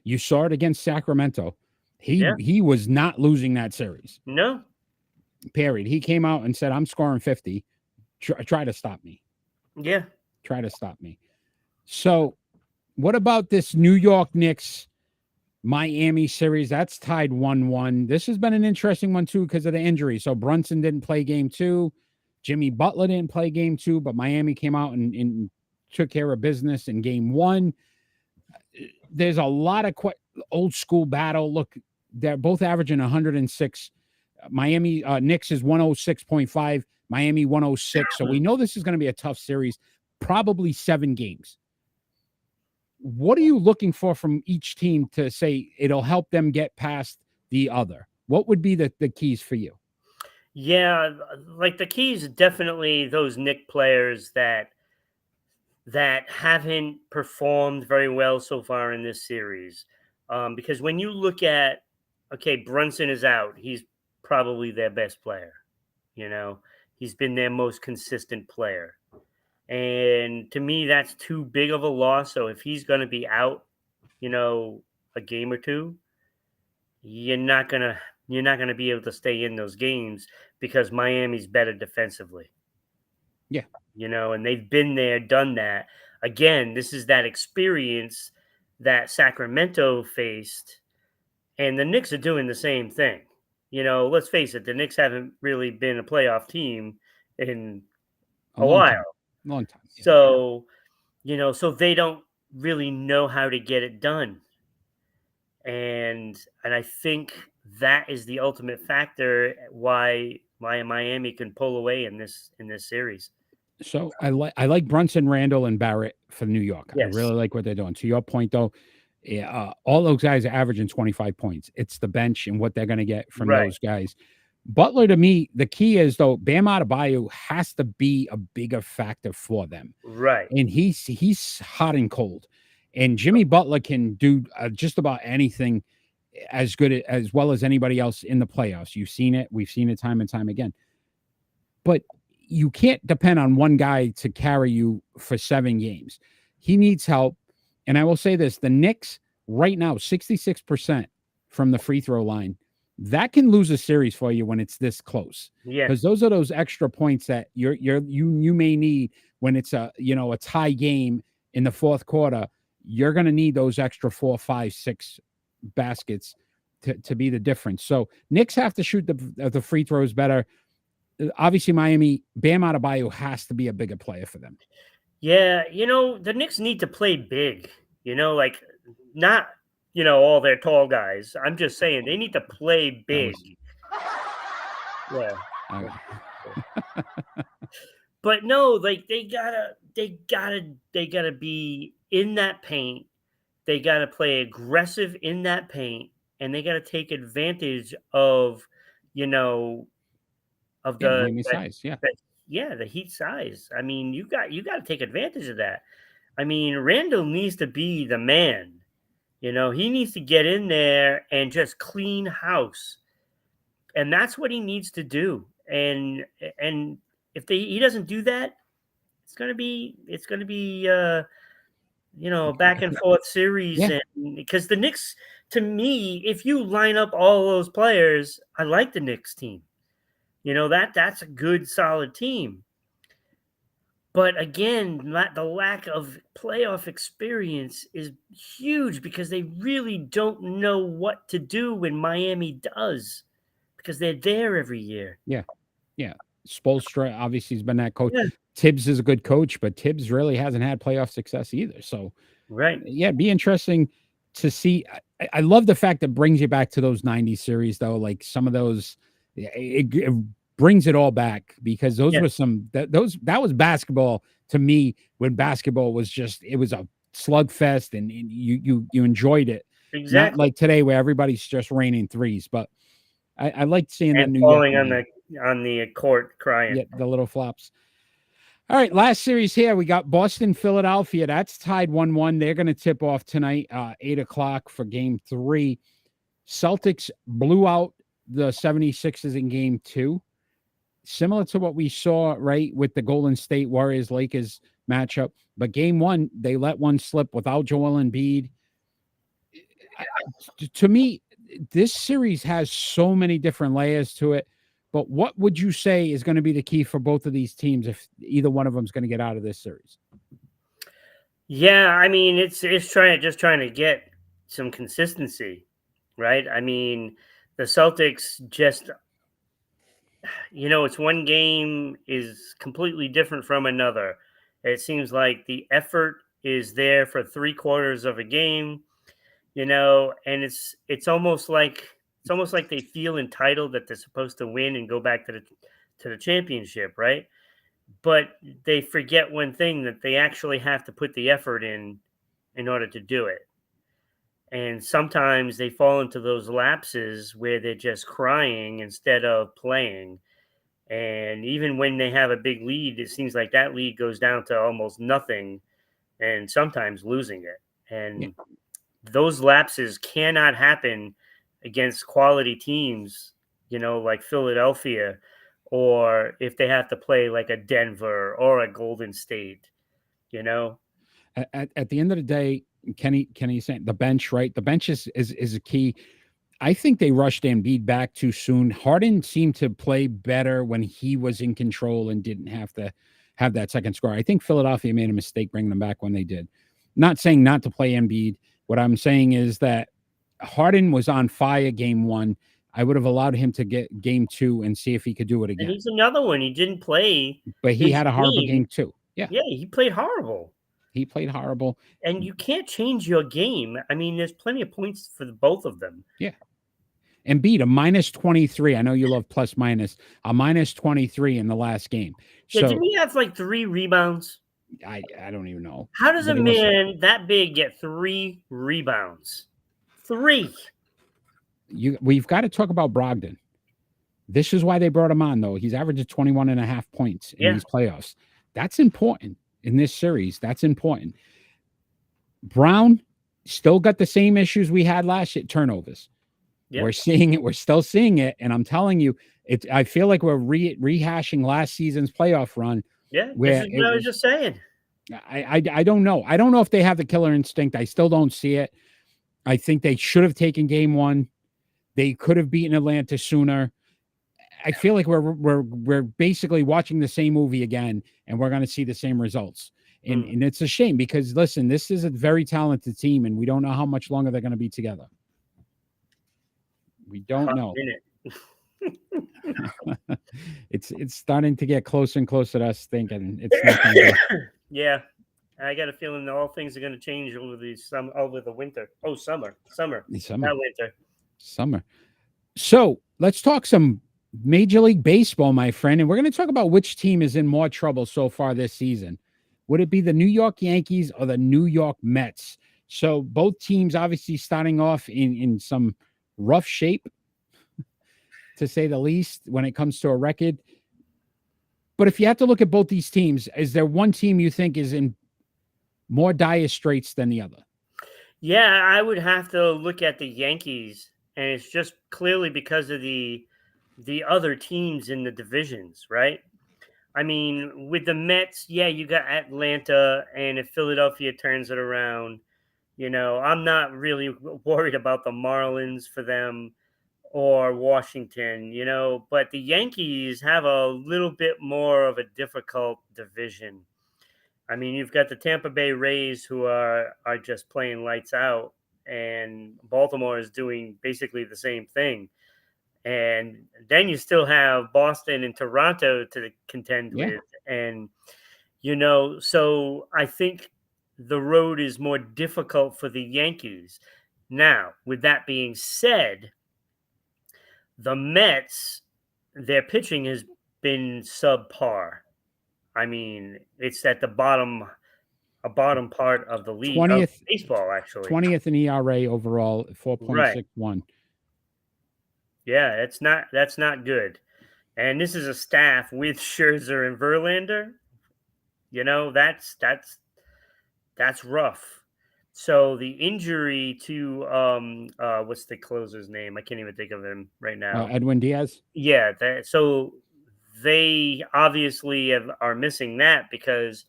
You saw it against Sacramento. He was not losing that series. No. Period. He came out and said, "I'm scoring 50. Try to stop me." Yeah. Try to stop me. So, what about this New York Knicks Miami series? That's tied 1-1. This has been an interesting one too because of the injury. So Brunson didn't play game 2. Jimmy Butler didn't play game 2, but Miami came out and took care of business in game 1. There's a lot of old school battle. Look, they're both averaging 106. Miami Knicks is 106.5. Miami 106. So we know this is going to be a tough series. Probably 7 games. What are you looking for from each team to say it'll help them get past the other? What would be the keys for you? Yeah, like the keys definitely those Knick players that haven't performed very well so far in this series. Because when you look at, Brunson is out. He's probably their best player. He's been their most consistent player. And to me, that's too big of a loss. So if he's going to be out, a game or two, you're not going to be able to stay in those games because Miami's better defensively. Yeah. And they've been there, done that. Again, this is that experience that Sacramento faced, and the Knicks are doing the same thing. Let's face it, the Knicks haven't really been a playoff team in A a long while. time. Long time. Yeah. So, so they don't really know how to get it done. And I think that is the ultimate factor why Miami can pull away in this series. So I like Brunson, Randall, and Barrett for New York. I Yes. really like what they're doing. To your point, though, all those guys are averaging 25 points. It's the bench and what they're going to get from Right. those guys. Butler, to me, the key is, though, Bam Adebayo has to be a bigger factor for them. Right. And he's hot and cold. And Jimmy Butler can do just about anything as good as well as anybody else in the playoffs. You've seen it. We've seen it time and time again. But you can't depend on one guy to carry you for 7 games. He needs help. And I will say this, the Knicks right now, 66% from the free throw line. That can lose a series for you when it's this close. Yeah. Because those are those extra points that you may need when it's a tie game in the fourth quarter. You're going to need those extra 4, 5, 6 baskets to be the difference. So Knicks have to shoot the free throws better. Obviously, Miami, Bam Adebayo has to be a bigger player for them. Yeah, the Knicks need to play big. Like not all their tall guys. I'm just saying they need to play big. Yeah. But no, like they gotta be in that paint. They gotta play aggressive in that paint, and they gotta take advantage of Miami size. Yeah, the Heat size. I mean, you got to take advantage of that. I mean, Randall needs to be the man. He needs to get in there and just clean house, and that's what he needs to do. And if he doesn't do that, it's gonna be a back and forth series. Yeah. And because the Knicks, to me, if you line up all those players, I like the Knicks team. That's a good, solid team. But again, the lack of playoff experience is huge because they really don't know what to do when Miami does, because they're there every year. Yeah. Spoelstra obviously has been that coach. Yeah. Tibbs is a good coach, but Tibbs really hasn't had playoff success either. So, right. Yeah, it'd be interesting to see. I love the fact that brings you back to those 90s series, though. Like some of those, it brings it all back because those were some that was basketball to me when basketball was it was a slugfest and you enjoyed it. Exactly. Not like today where everybody's just raining threes, but I liked seeing that and New falling York on the court crying. Yeah, the little flops. All right, last series here. We got Boston, Philadelphia. That's tied 1-1. They're going to tip off tonight, 8:00 for game 3. Celtics blew out the 76ers in game 2. Similar to what we saw, right, with the Golden State Warriors-Lakers matchup. But game 1, they let one slip without Joel Embiid. To me, this series has so many different layers to it. But what would you say is going to be the key for both of these teams if either one of them is going to get out of this series? Yeah, I mean, it's trying to get some consistency, right? I mean, the Celtics just, it's one game is completely different from another. It seems like the effort is there for 3/4 of a game, and it's almost like they feel entitled that they're supposed to win and go back to the championship, right? But they forget one thing, that they actually have to put the effort in order to do it. And sometimes they fall into those lapses where they're just crying instead of playing. And even when they have a big lead, it seems like that lead goes down to almost nothing and sometimes losing it. And those lapses cannot happen against quality teams, like Philadelphia, or if they have to play like a Denver or a Golden State, At the end of the day, Kenny saying the bench, right? The bench is a key. I think they rushed Embiid back too soon. Harden seemed to play better when he was in control and didn't have to have that second score. I think Philadelphia made a mistake bringing them back when they did. Not saying not to play Embiid. What I'm saying is that Harden was on fire game 1. I would have allowed him to get game 2 and see if he could do it And again. he's another one. He didn't play. But he his had a horrible game. game 2. Yeah. Yeah, he played horrible. He played horrible. And you can't change your game. I mean, there's plenty of points for both of them. Yeah. Embiid, a minus 23. I know you love plus minus. A minus 23 in the last game. Yeah, So didn't he have like 3 rebounds? I don't even know. How does But a it was- man that big get 3 rebounds? 3. We've got to talk about Brogdon. This is why they brought him on, though. He's averaging 21 and a half points in these playoffs. That's important in this series. That's important. Brown still got the same issues we had last year, turnovers. Yep. We're seeing it. We're still seeing it. And I'm telling you, I feel like we're rehashing last season's playoff run. Yeah, where this is what I was just saying. I don't know. I don't know if they have the killer instinct. I still don't see it. I think they should have taken game 1. They could have beaten Atlanta sooner. I feel like we're basically watching the same movie again, and we're going to see the same results. And it's a shame because, listen, this is a very talented team, and we don't know how much longer they're going to be together. We don't know. It's starting to get closer and closer to us thinking it's not going to go. Yeah, I got a feeling that all things are going to change over the winter. Oh, summer, not winter. Summer. So let's talk some Major League Baseball, my friend, and we're going to talk about which team is in more trouble so far this season. Would it be the New York Yankees or the New York Mets? So both teams obviously starting off in some rough shape, to say the least, when it comes to a record. But if you have to look at both these teams, is there one team you think is in more dire straits than the other? Yeah, I would have to look at the Yankees, and it's just clearly because of the other teams in the divisions, right? I mean, with the Mets, yeah, you got Atlanta, and if Philadelphia turns it around, I'm not really worried about the Marlins for them or Washington, but the Yankees have a little bit more of a difficult division. I mean, you've got the Tampa Bay Rays who are just playing lights out, and Baltimore is doing basically the same thing. And then you still have Boston and Toronto to contend with. And, so I think the road is more difficult for the Yankees. Now, with that being said, the Mets, their pitching has been subpar. I mean, it's at the bottom part of the league, 20th of baseball, actually. 20th in ERA overall, 4.61. Yeah, that's not good. And this is a staff with Scherzer and Verlander. That's rough. So the injury to what's the closer's name? I can't even think of him right now. Edwin Diaz. Yeah, so they obviously are missing that because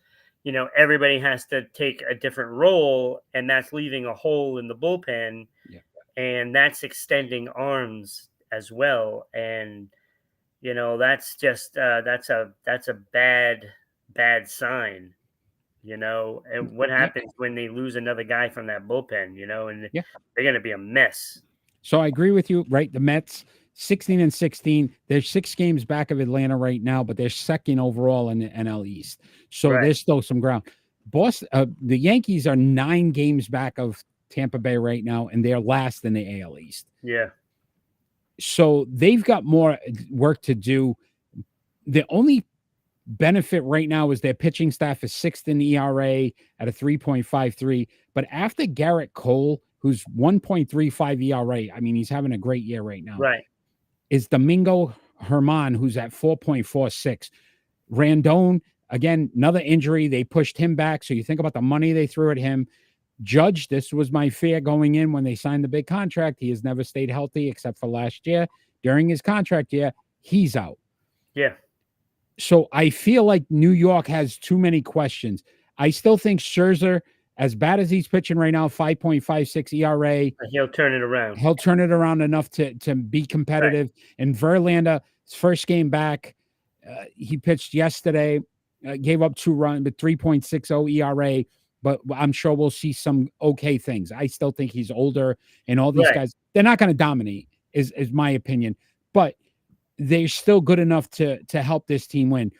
everybody has to take a different role, and that's leaving a hole in the bullpen, and that's extending arms as well. And that's just that's a bad sign. And what happens when they lose another guy from that bullpen, and they're going to be a mess. So I agree with you, right? The Mets, 16-16. They're 6 games back of Atlanta right now, but they're second overall in the NL East. So there's still some ground. Boston, the Yankees are 9 games back of Tampa Bay right now, and they're last in the AL East. Yeah. So they've got more work to do. The only benefit right now is their pitching staff is 6th in ERA at a 3.53. But after Garrett Cole, who's 1.35 ERA, I mean, he's having a great year right now. Right. Is Domingo Germán, who's at 4.46. Randon, again, another injury. They pushed him back. So you think about the money they threw at him. Judge, this was my fear going in when they signed the big contract. He has never stayed healthy except for last year. During his contract year, he's out. Yeah. So I feel like New York has too many questions. I still think Scherzer, as bad as he's pitching right now, 5.56 ERA. He'll turn it around. He'll turn it around enough to be competitive. Right. And Verlander, his first game back, he pitched yesterday. gave up 2 runs, but 3.60 ERA. But I'm sure we'll see some okay things. I still think he's older, and all these Right. guys, they're not going to dominate, is my opinion. But they're still good enough to help this team win.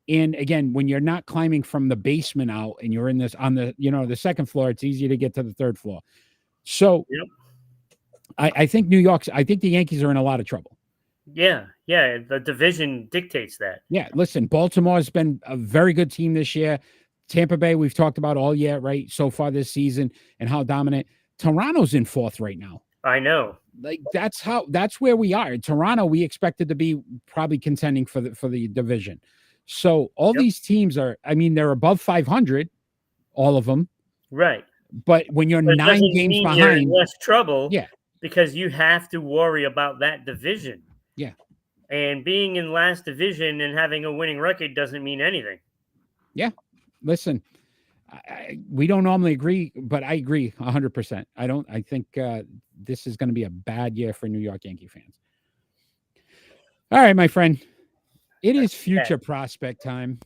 And again, when you're not climbing from the basement out and you're in this on the the second floor, it's easy to get to the third floor. So Yep. Yeah, the division dictates that. Yeah, listen, Baltimore's been a very good team this year. Tampa Bay, we've talked about all year, right? So far this season and how dominant. Toronto's in 4th right now. I know. Like that's where we are. In Toronto, we expected to be probably contending for the division. So all these teams are, I mean, they're above 500, all of them. Right. But when you're But it 9 doesn't games mean you're in behind, less trouble. yeah, Because you have to worry about that division. Yeah. And being in last division and having a winning record doesn't mean anything. listen, we don't normally agree, but I agree 100%. I think this is going to be a bad year for New York Yankee fans. All right, my friend. It is future prospect time.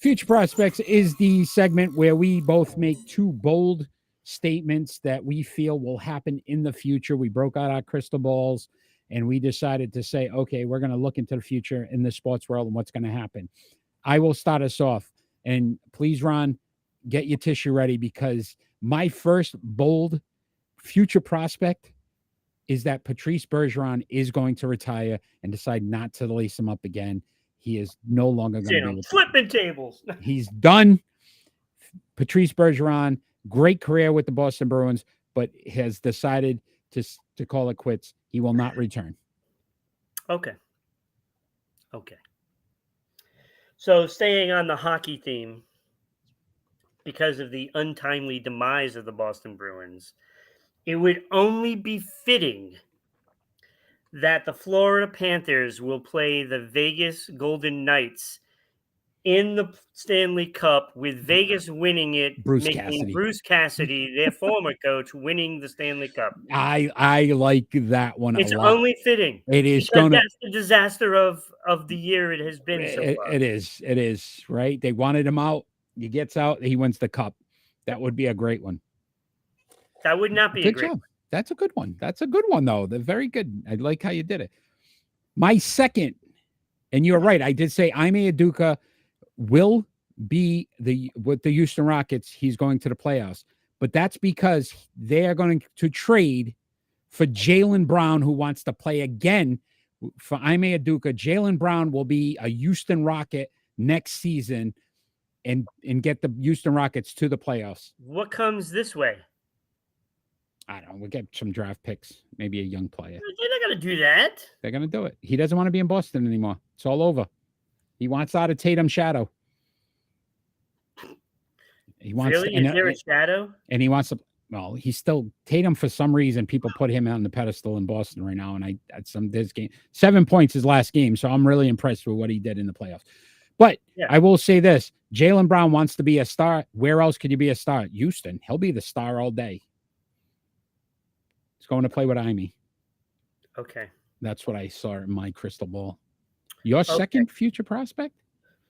Future Prospects is the segment where we both make 2 bold statements that we feel will happen in the future. We broke out our crystal balls and we decided to say, okay, we're going to look into the future in the sports world and what's going to happen. I will start us off. And please, Ron, get your tissue ready, because my first bold future prospect is that Patrice Bergeron is going to retire and decide not to lace him up again. He is no longer going to be flipping tables. He's done. Patrice Bergeron, great career with the Boston Bruins, but has decided to call it quits. He will not return. Okay. So staying on the hockey theme, because of the untimely demise of the Boston Bruins, it would only be fitting that the Florida Panthers will play the Vegas Golden Knights in the Stanley Cup, with Vegas winning it, making Bruce Cassidy, their former coach, winning the Stanley Cup. I like that one a lot. It's only fitting. It is because that's the disaster of the year it has been so far. It is, right? They wanted him out. He gets out. He wins the cup. That would be a great one. That would not be a great one. That's a good one. That's a good one, though. They're very good. I like how you did it. My second, and you're right, I did say Ime Udoka will be with the Houston Rockets. He's going to the playoffs, but that's because they are going to trade for Jaylen Brown, who wants to play again for Ime Udoka. Jaylen Brown will be a Houston Rocket next season and get the Houston Rockets to the playoffs. What comes this way? I don't know. We'll get some draft picks, maybe a young player. They're not going to do that. They're going to do it. He doesn't want to be in Boston anymore. It's all over. He wants out of Tatum's shadow. He wants really? Is there a shadow? And he wants to. Well, he's still Tatum for some reason. People put him on the pedestal in Boston right now. And this game, 7 points his last game. So I'm really impressed with what he did in the playoffs. But I will say this: Jaylen Brown wants to be a star. Where else could you be a star? Houston. He'll be the star all day. He's going to play with Ime. Okay. That's what I saw in my crystal ball. Your second future prospect?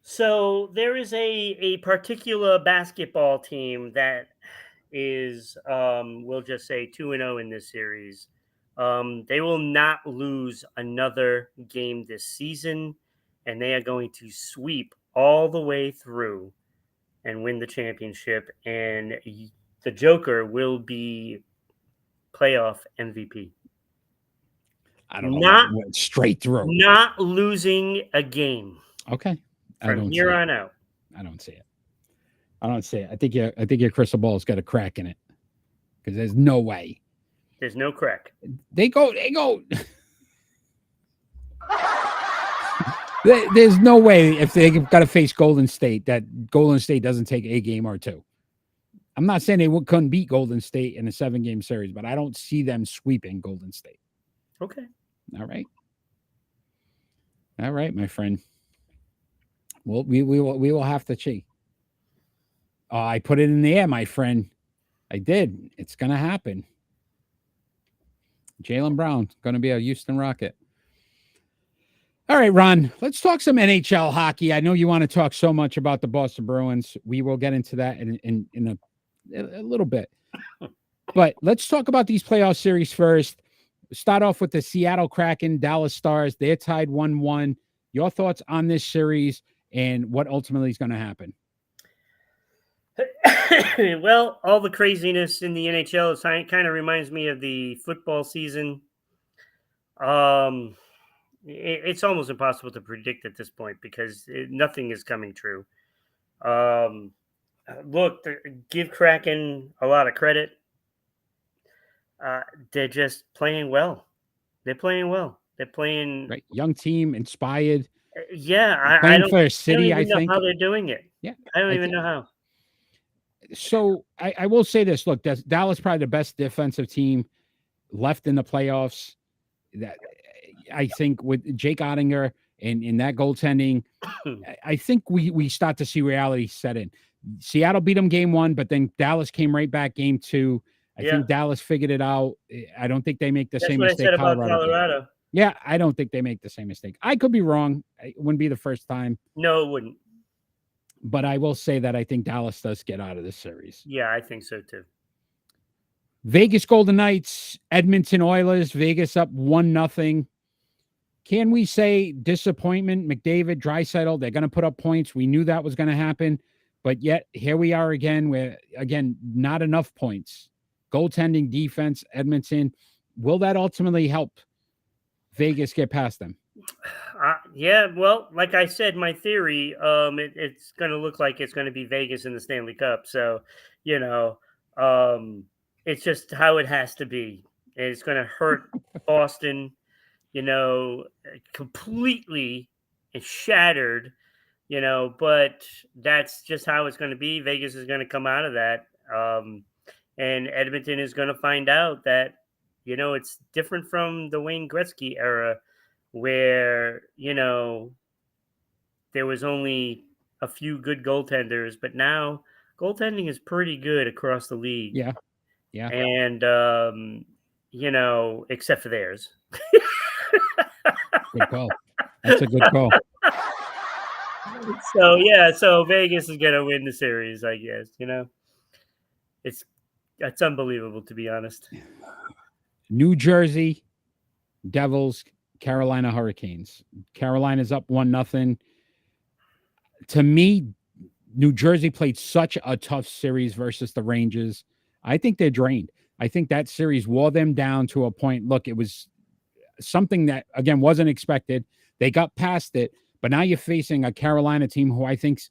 So there is a particular basketball team that is, we'll just say 2-0 in this series. They will not lose another game this season, and they are going to sweep all the way through and win the championship. And the Joker will be playoff MVP. I don't know. Went straight through. Not losing a game. Okay. From here on out. I don't see it. I think your crystal ball's got a crack in it, because there's no way. There's no crack. They go. There's no way if they've got to face Golden State that Golden State doesn't take a game or two. I'm not saying they couldn't beat Golden State in a 7-game series, but I don't see them sweeping Golden State. Okay. All right, my friend. Well, we will have to see. I put it in the air, my friend. I did. It's going to happen. Jaylen Brown going to be a Houston Rocket. All right, Ron, let's talk some NHL hockey. I know you want to talk so much about the Boston Bruins. We will get into that in a little bit. But let's talk about these playoff series first. Start off with the Seattle Kraken, Dallas Stars. They're tied 1-1. Your thoughts on this series and what ultimately is going to happen? Well, all the craziness in the NHL kind of reminds me of the football season. It's almost impossible to predict at this point because nothing is coming true. Look, give Kraken a lot of credit. They're just playing well. They're playing right. Young team, inspired. Yeah, playing I for a city. I I don't even think know how they're doing it. Yeah, I don't even know how. So I will say this. Look, Dallas probably the best defensive team left in the playoffs. That I think with Jake Ottinger and in that goaltending, I think we start to see reality set in. Seattle beat them game 1, but then Dallas came right back game 2. I think Dallas figured it out. I don't think they make the That's same what mistake I said about Colorado did. Colorado. Yeah, I don't think they make the same mistake. I could be wrong. It wouldn't be the first time. No, it wouldn't. But I will say that I think Dallas does get out of this series. Yeah, I think so too. Vegas Golden Knights, Edmonton Oilers, Vegas up 1-0. Can we say disappointment? McDavid, Draisaitl, they're going to put up points. We knew that was going to happen. But yet, here we are again, where, again, not enough points. Goaltending, defense, Edmonton. Will that ultimately help Vegas get past them? Yeah, well, like I said, my theory, it's going to look like it's going to be Vegas in the Stanley Cup. So, it's just how it has to be. It's going to hurt Boston, completely and shattered, but that's just how it's going to be. Vegas is going to come out of that. And Edmonton is going to find out that, it's different from the Wayne Gretzky era where, there was only a few good goaltenders, but now goaltending is pretty good across the league. Yeah. Yeah. And, except for theirs. Good call. That's a good call. So Vegas is going to win the series, I guess, It's unbelievable, to be honest. New Jersey Devils, Carolina Hurricanes. Carolina's up 1-0. To me, New Jersey played such a tough series versus the Rangers. I think they're drained. I think that series wore them down to a point. Look, it was something that, again, wasn't expected. They got past it, but now you're facing a Carolina team who I think's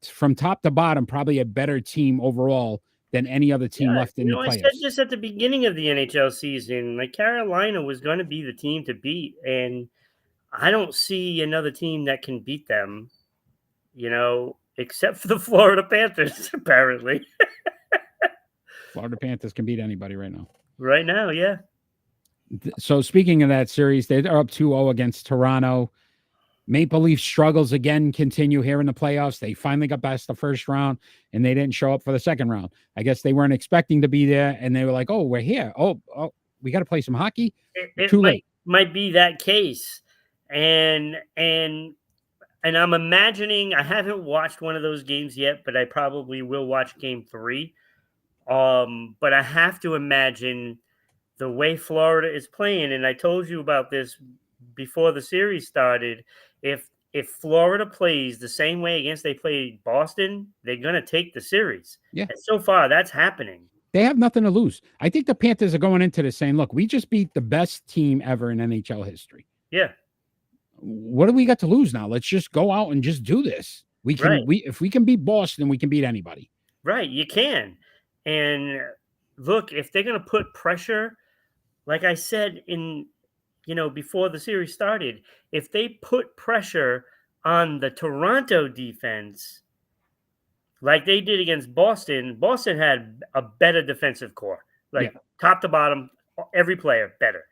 from top to bottom probably a better team overall than any other team left in the playoffs. I said this at the beginning of the NHL season. Like, Carolina was going to be the team to beat, and I don't see another team that can beat them, except for the Florida Panthers, apparently. Florida Panthers can beat anybody right now. Right now, yeah. So speaking of that series, they're up 2-0 against Toronto. Maple Leaf struggles again continue here in the playoffs. They finally got past the first round, and they didn't show up for the second round. I guess they weren't expecting to be there, and they were like, oh, we're here. Oh, we got to play some hockey? Too late. Might be that case. And I'm imagining, I haven't watched one of those games yet, but I probably will watch game 3. But I have to imagine the way Florida is playing, and I told you about this before the series started. If Florida plays the same way against they played Boston, they're going to take the series. Yeah. And so far, that's happening. They have nothing to lose. I think the Panthers are going into this saying, look, we just beat the best team ever in NHL history. Yeah. What do we got to lose now? Let's just go out and just do this. We can, if we can beat Boston, we can beat anybody. Right. You can. And look, if they're going to put pressure, like I said before the series started, if they put pressure on the Toronto defense, like they did against Boston, Boston had a better defensive core, top to bottom, every player better.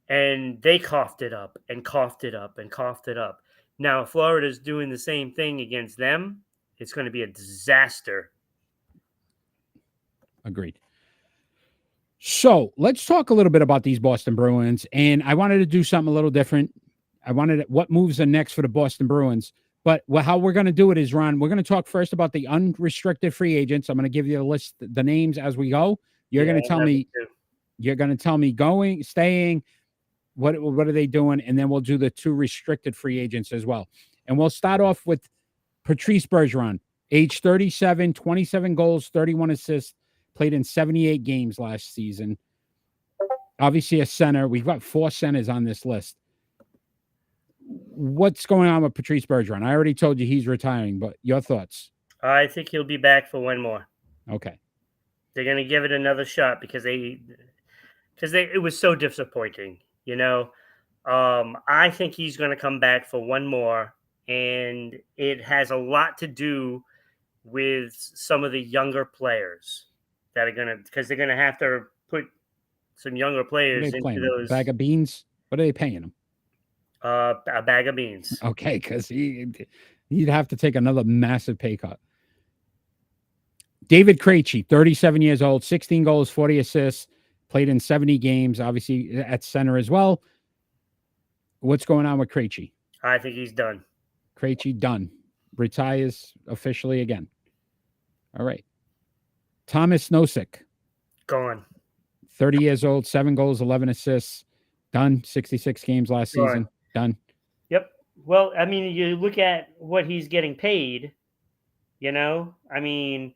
And they coughed it up and coughed it up and coughed it up. Now, if Florida's doing the same thing against them, it's going to be a disaster. Agreed. So let's talk a little bit about these Boston Bruins. And I wanted to do something a little different. I wanted what moves are next for the Boston Bruins. But how we're going to do it is, Ron, we're going to talk first about the unrestricted free agents. I'm going to give you a list, the names as we go. You're going to tell me. You're going to tell me going, staying, what are they doing, and then we'll do the 2 restricted free agents as well. And we'll start off with Patrice Bergeron, age 37, 27 goals, 31 assists, played in 78 games last season. Obviously a center. We've got 4 centers on this list. What's going on with Patrice Bergeron? I already told you he's retiring, but your thoughts? I think he'll be back for one more. Okay. They're going to give it another shot because it was so disappointing, you know. I think he's going to come back for one more, and it has a lot to do with some of the younger players that are going to, because they're going to have to put some younger players into those. Bag of beans? What are they paying him? A bag of beans. Okay, because he'd have to take another massive pay cut. David Krejci, 37 years old, 16 goals, 40 assists, played in 70 games, obviously at center as well. What's going on with Krejci? I think he's done. Krejci done. Retires officially again. All right. Thomas Nosek. Gone. 30 years old, 7 goals, 11 assists. Done. 66 games last season. Done. Yep. Well, I mean, you look at what he's getting paid, you know? I mean,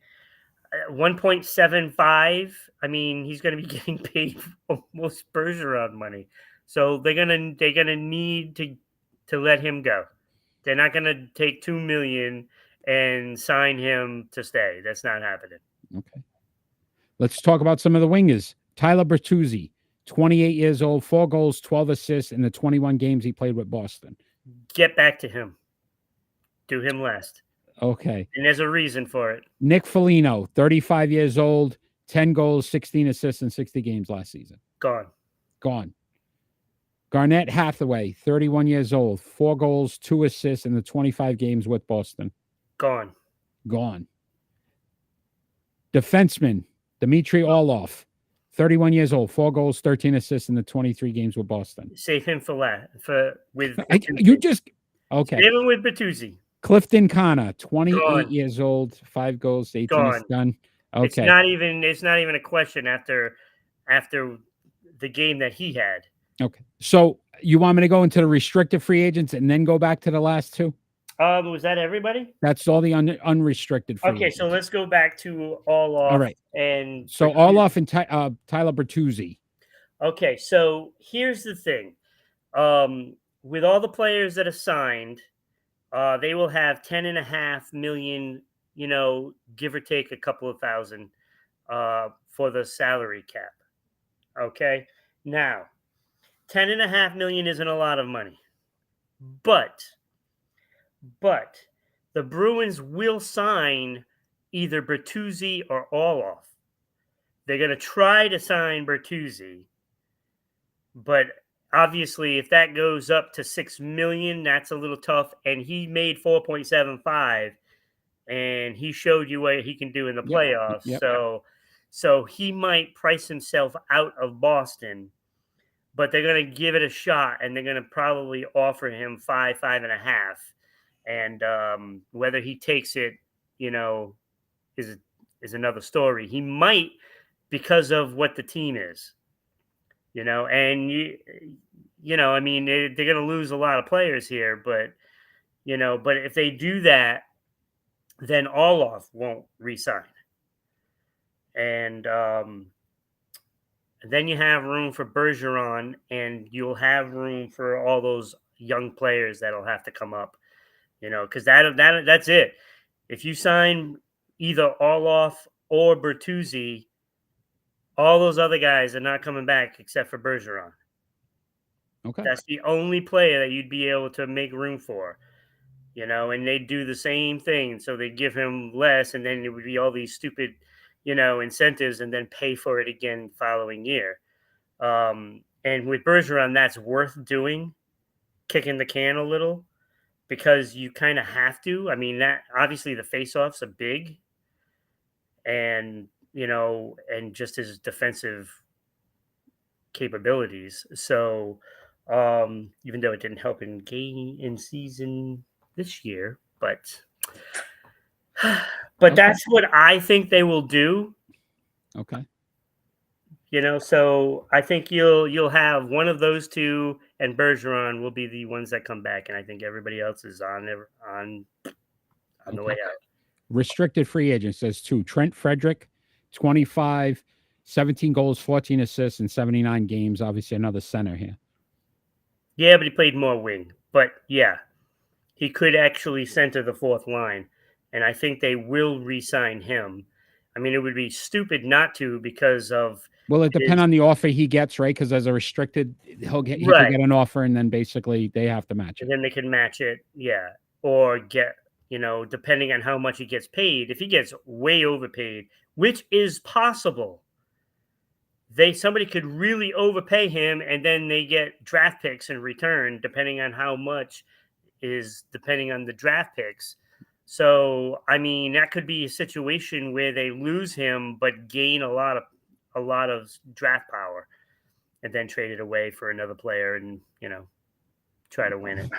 1.75. I mean, he's going to be getting paid almost Bergeron money. So they're gonna need to let him go. They're not gonna take $2 million and sign him to stay. That's not happening. Okay. Let's talk about some of the wingers. Tyler Bertuzzi, 28 years old, 4 goals, 12 assists in the 21 games he played with Boston. Get back to him. Do him last. Okay. And there's a reason for it. Nick Foligno, 35 years old, 10 goals, 16 assists in 60 games last season. Gone. Garnett Hathaway, 31 years old, 4 goals, 2 assists in the 25 games with Boston. Gone. Defenseman Dmitry Orlov, 31 years old, 4 goals, 13 assists in the 23 games with Boston. Save him for with okay. Save him with Bertuzzi. Clifton Connor, 28 years old, 5 goals, 18 assists. Done. Okay. It's not even a question after the game that he had. Okay. So you want me to go into the restricted free agents and then go back to the last 2? Was that everybody? That's all the unrestricted free agents. So let's go back to Orlov. All right. And so Orlov and Tyler Bertuzzi. Okay, so here's the thing. With all the players that are signed, they will have $10.5 million, you know, give or take a couple of thousand for the salary cap. Okay. Now, $10.5 million isn't a lot of money, but the Bruins will sign either Bertuzzi or Orlov. They're going to try to sign Bertuzzi, but obviously, if that goes up to $6 million, that's a little tough. And he made 4.75, and he showed you what he can do in the playoffs. Yep. So he might price himself out of Boston. But they're going to give it a shot, and they're going to probably offer him 5.5. And whether he takes it, you know, is another story. He might, because of what the team is, you know. And you know, I mean, they're going to lose a lot of players here, but you know, but if they do that, then Orlov won't resign, and then you have room for Bergeron, and you'll have room for all those young players that'll have to come up, you know, because that's it. If you sign either Orlov or Bertuzzi, all those other guys are not coming back except for Bergeron. Okay. That's the only player that you'd be able to make room for, you know, and they do the same thing. So they give him less, and then it would be all these stupid, you know, incentives, and then pay for it again the following year. And with Bergeron, that's worth doing, kicking the can a little, because you kind of have to. I mean, that obviously the faceoffs are big, and and just his defensive capabilities. So, even though it didn't help in season this year, but Okay. that's what I think they will do. Okay. So I think you'll have one of those two, and Bergeron will be the ones that come back, and I think everybody else is on the way Okay. out. Restricted free agent says two. Trent Frederick, 25, 17 goals, 14 assists in 79 games. Obviously, another center here. Yeah, but he played more wing. But yeah, he could actually center the fourth line, and I think they will re-sign him. I mean, it would be stupid not to because of Will it depend his on the offer he gets, right? Because as a restricted, he could right, get an offer, and then basically they have to match and it. then they can match it. Yeah, or get depending on how much he gets paid. If he gets way overpaid, which is possible, somebody could really overpay him, and then they get draft picks in return, depending on how much is depending on the draft picks. So I mean, that could be a situation where they lose him but gain a lot of draft power, and then trade it away for another player, and try to win it.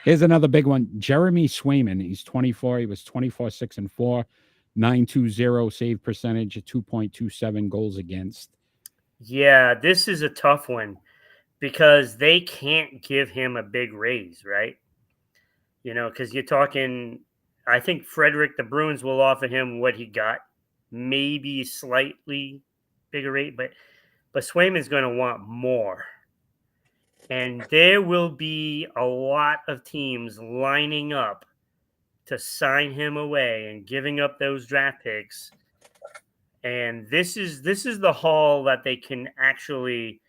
Here's another big one. Jeremy Swayman. He's 24. He was 24, 6 and 4, 920 save percentage, 2.27 goals against. Yeah, this is a tough one because they can't give him a big raise, right? Because you're talking, I think Frederick, the Bruins will offer him what he got, maybe slightly bigger rate, but Swayman's going to want more. And there will be a lot of teams lining up to sign him away and giving up those draft picks. And this is the haul that they can actually,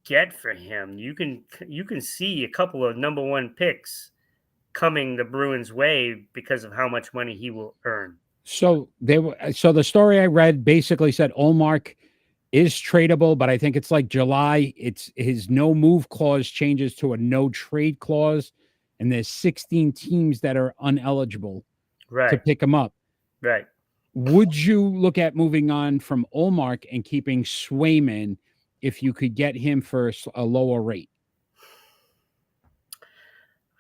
get for him. You can see a couple of number one picks coming the Bruins' way because of how much money he will earn. So the story I read basically said Olmark is tradable, but I think it's like July. It's his no move clause changes to a no trade clause, and there's 16 teams that are uneligible to Right. pick him up. Right. Would you look at moving on from Olmark and keeping Swayman if you could get him for a lower rate?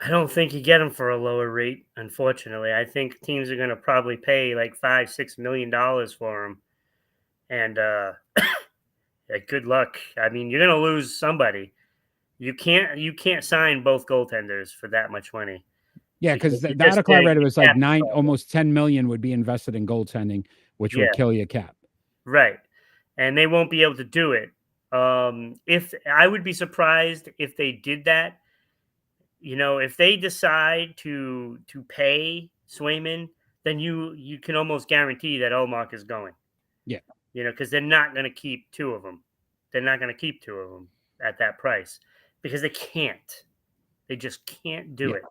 I don't think you get him for a lower rate, unfortunately. I think teams are going to probably pay like $5-6 million for him. And yeah, good luck. I mean, you're going to lose somebody. You can't sign both goaltenders for that much money. Yeah, because Because the article I read, it was like almost 10 million would be invested in goaltending, which would kill your cap. Right. And they won't be able to do it. If I would be surprised if they did that. If they decide to pay Swayman, then you can almost guarantee that Olmark is going. Yeah. Because they're not going to keep two of them. They're not going to keep two of them at that price because they can't. They just can't do it.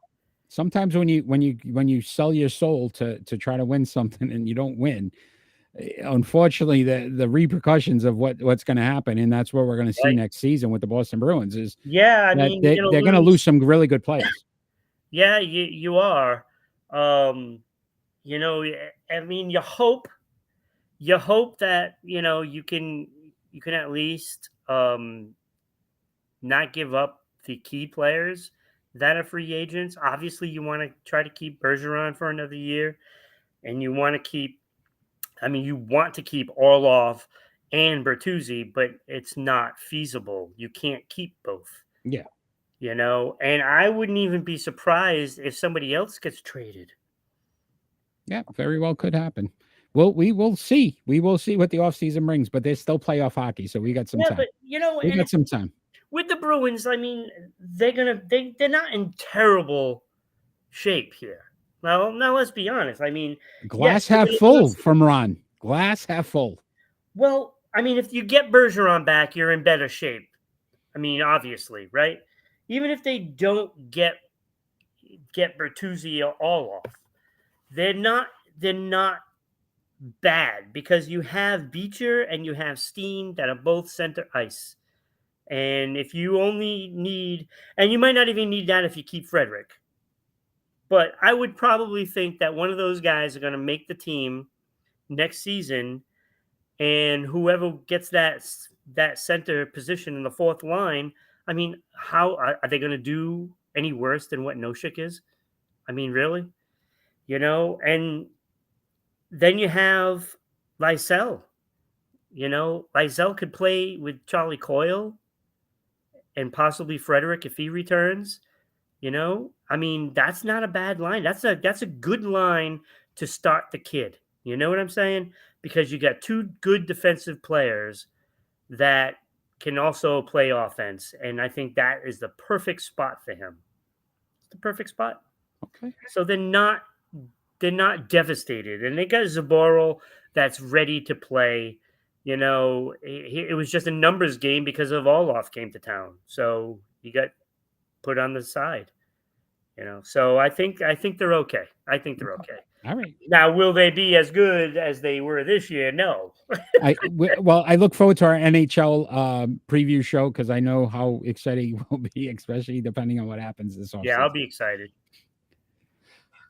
Sometimes when you sell your soul to try to win something and you don't win, unfortunately the repercussions of what's going to happen, and that's what we're going to see next season with the Boston Bruins is I mean they're going to lose some really good players. Yeah, you are. I mean, you hope that you can at least not give up the key players that are free agents. Obviously, you want to try to keep Bergeron for another year, and you want to keep Orlov and Bertuzzi, but it's not feasible. You can't keep both. Yeah. And I wouldn't even be surprised if somebody else gets traded. Yeah, very well could happen. Well, we will see. We will see what the offseason brings, but there's still playoff hockey, so we got some time. But we got some time. With the Bruins, I mean, they're not in terrible shape here. Now let's be honest. I mean, glass half full from Ron. Glass half full. Well, I mean, if you get Bergeron back, you're in better shape. I mean, obviously, right? Even if they don't get Bertuzzi all off, they're not bad because you have Beecher and you have Steen that are both center ice. And if you only need, and you might not even need that if you keep Frederick, but I would probably think that one of those guys are going to make the team next season, and whoever gets that center position in the fourth line, I mean, how are they going to do any worse than what Noshik is? I mean, really? And then you have Lysell. Lysell could play with Charlie Coyle and possibly Frederick if he returns. I mean, that's not a bad line. That's a good line to start the kid. You know what I'm saying? Because you got two good defensive players that can also play offense, and I think that is the perfect spot for him. It's the perfect spot. Okay. So they're not devastated, and they got Zaboral that's ready to play. It was just a numbers game because of Olaf came to town, so he got put on the side. So I think they're okay. I think they're okay. All right. Now, will they be as good as they were this year? No. I look forward to our NHL preview show because I know how exciting it will be, especially depending on what happens this offseason. Yeah, I'll be excited.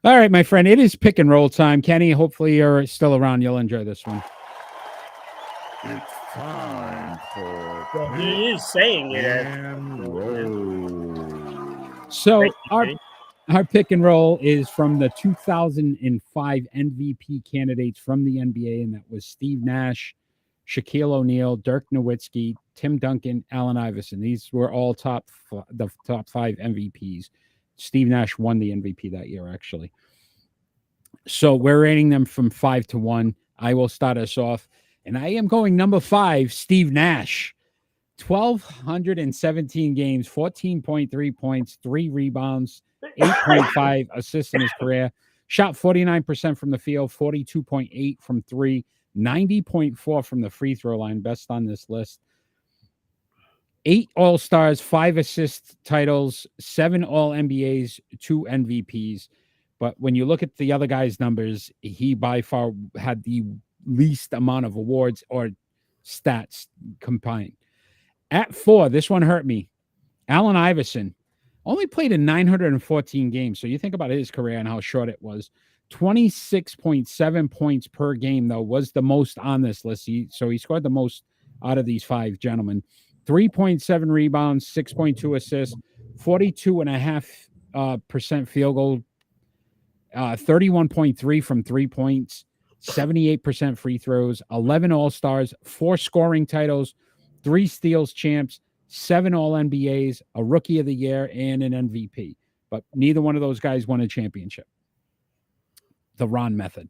All right, my friend, it is pick and roll time. Kenny, hopefully you're still around. You'll enjoy this one. It's time for Well, he is saying it. and roll. So our pick and roll is from the 2005 MVP candidates from the NBA, and that was Steve Nash, Shaquille O'Neal, Dirk Nowitzki, Tim Duncan, Allen Iverson. These were all the top 5 MVPs. Steve Nash won the MVP that year, actually. So we're rating them from 5 to 1. I will start us off, and I am going number 5, Steve Nash. 1,217 games, 14.3 points, 3 rebounds, 8.5 assists in his career. Shot 49% from the field, 42.8 from 3, 90.4 from the free throw line, best on this list. 8 All-Stars, 5 assist titles, 7 All-NBAs, 2 MVPs. But when you look at the other guy's numbers, he by far had the least amount of awards or stats combined. At 4, this one hurt me. Allen Iverson only played in 914 games. So you think about his career and how short it was. 26.7 points per game, though, was the most on this list. So he scored the most out of these 5 gentlemen. 3.7 rebounds, 6.2 assists, 42.5% field goal, 31.3 from 3 points, 78% free throws, 11 All-Stars, 4 scoring titles, 3 steals champs, 7 All-NBAs, a Rookie of the Year, and an MVP. But neither one of those guys won a championship. The Ron method.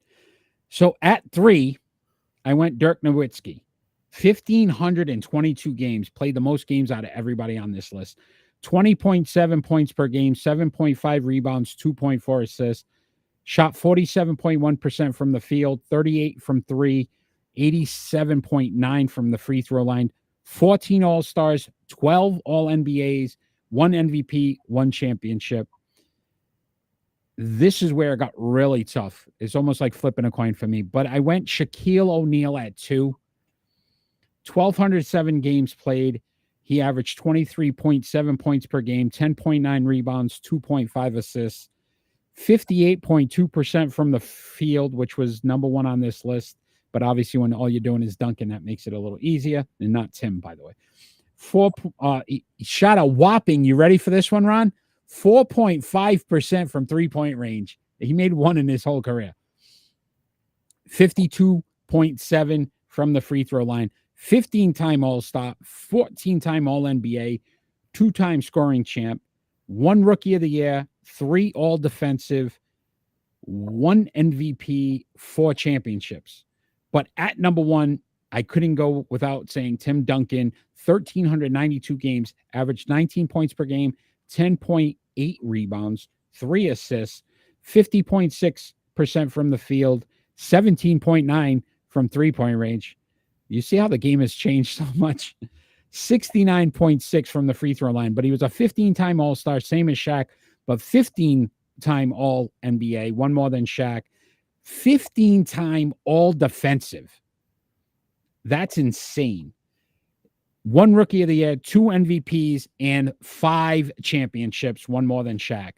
So at 3, I went Dirk Nowitzki. 1,522 games, played the most games out of everybody on this list. 20.7 points per game, 7.5 rebounds, 2.4 assists. Shot 47.1% from the field, 38 from 3, 87.9 from the free throw line. 14 All-Stars, 12 All-NBAs, 1 MVP, 1 championship. This is where it got really tough. It's almost like flipping a coin for me. But I went Shaquille O'Neal at 2. 1,207 games played. He averaged 23.7 points per game, 10.9 rebounds, 2.5 assists, 58.2% from the field, which was number 1 on this list. But obviously, when all you're doing is dunking, that makes it a little easier. And not Tim, by the way. He shot a whopping, you ready for this one, Ron? 4.5% from three-point range. He made 1 in his whole career. 52.7 from the free throw line. 15-time All-Star, 14-time All-NBA, 2-time scoring champ, 1 Rookie of the Year, 3 All-Defensive, 1 MVP, 4 championships. But at number 1, I couldn't go without saying Tim Duncan, 1,392 games, averaged 19 points per game, 10.8 rebounds, 3 assists, 50.6% from the field, 17.9 from three-point range. You see how the game has changed so much? 69.6 from the free throw line, but he was a 15-time All-Star, same as Shaq, but 15-time All-NBA, 1 more than Shaq. 15-time All-Defensive. That's insane. 1 Rookie of the Year, 2 MVPs, and 5 championships, 1 more than Shaq.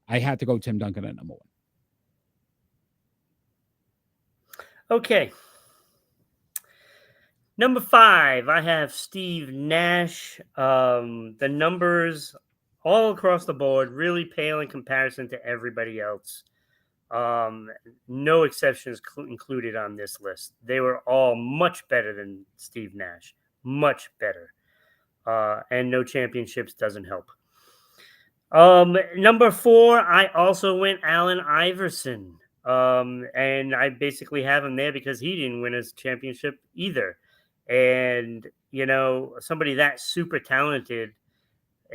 I had to go Tim Duncan at number 1. Okay. Number 5, I have Steve Nash. The numbers all across the board really pale in comparison to everybody else. No exceptions included on this list. They were all much better than Steve Nash, much better. And no championships doesn't help. Number 4, I also went Allen Iverson. And I basically have him there because he didn't win his championship either. And, somebody that super talented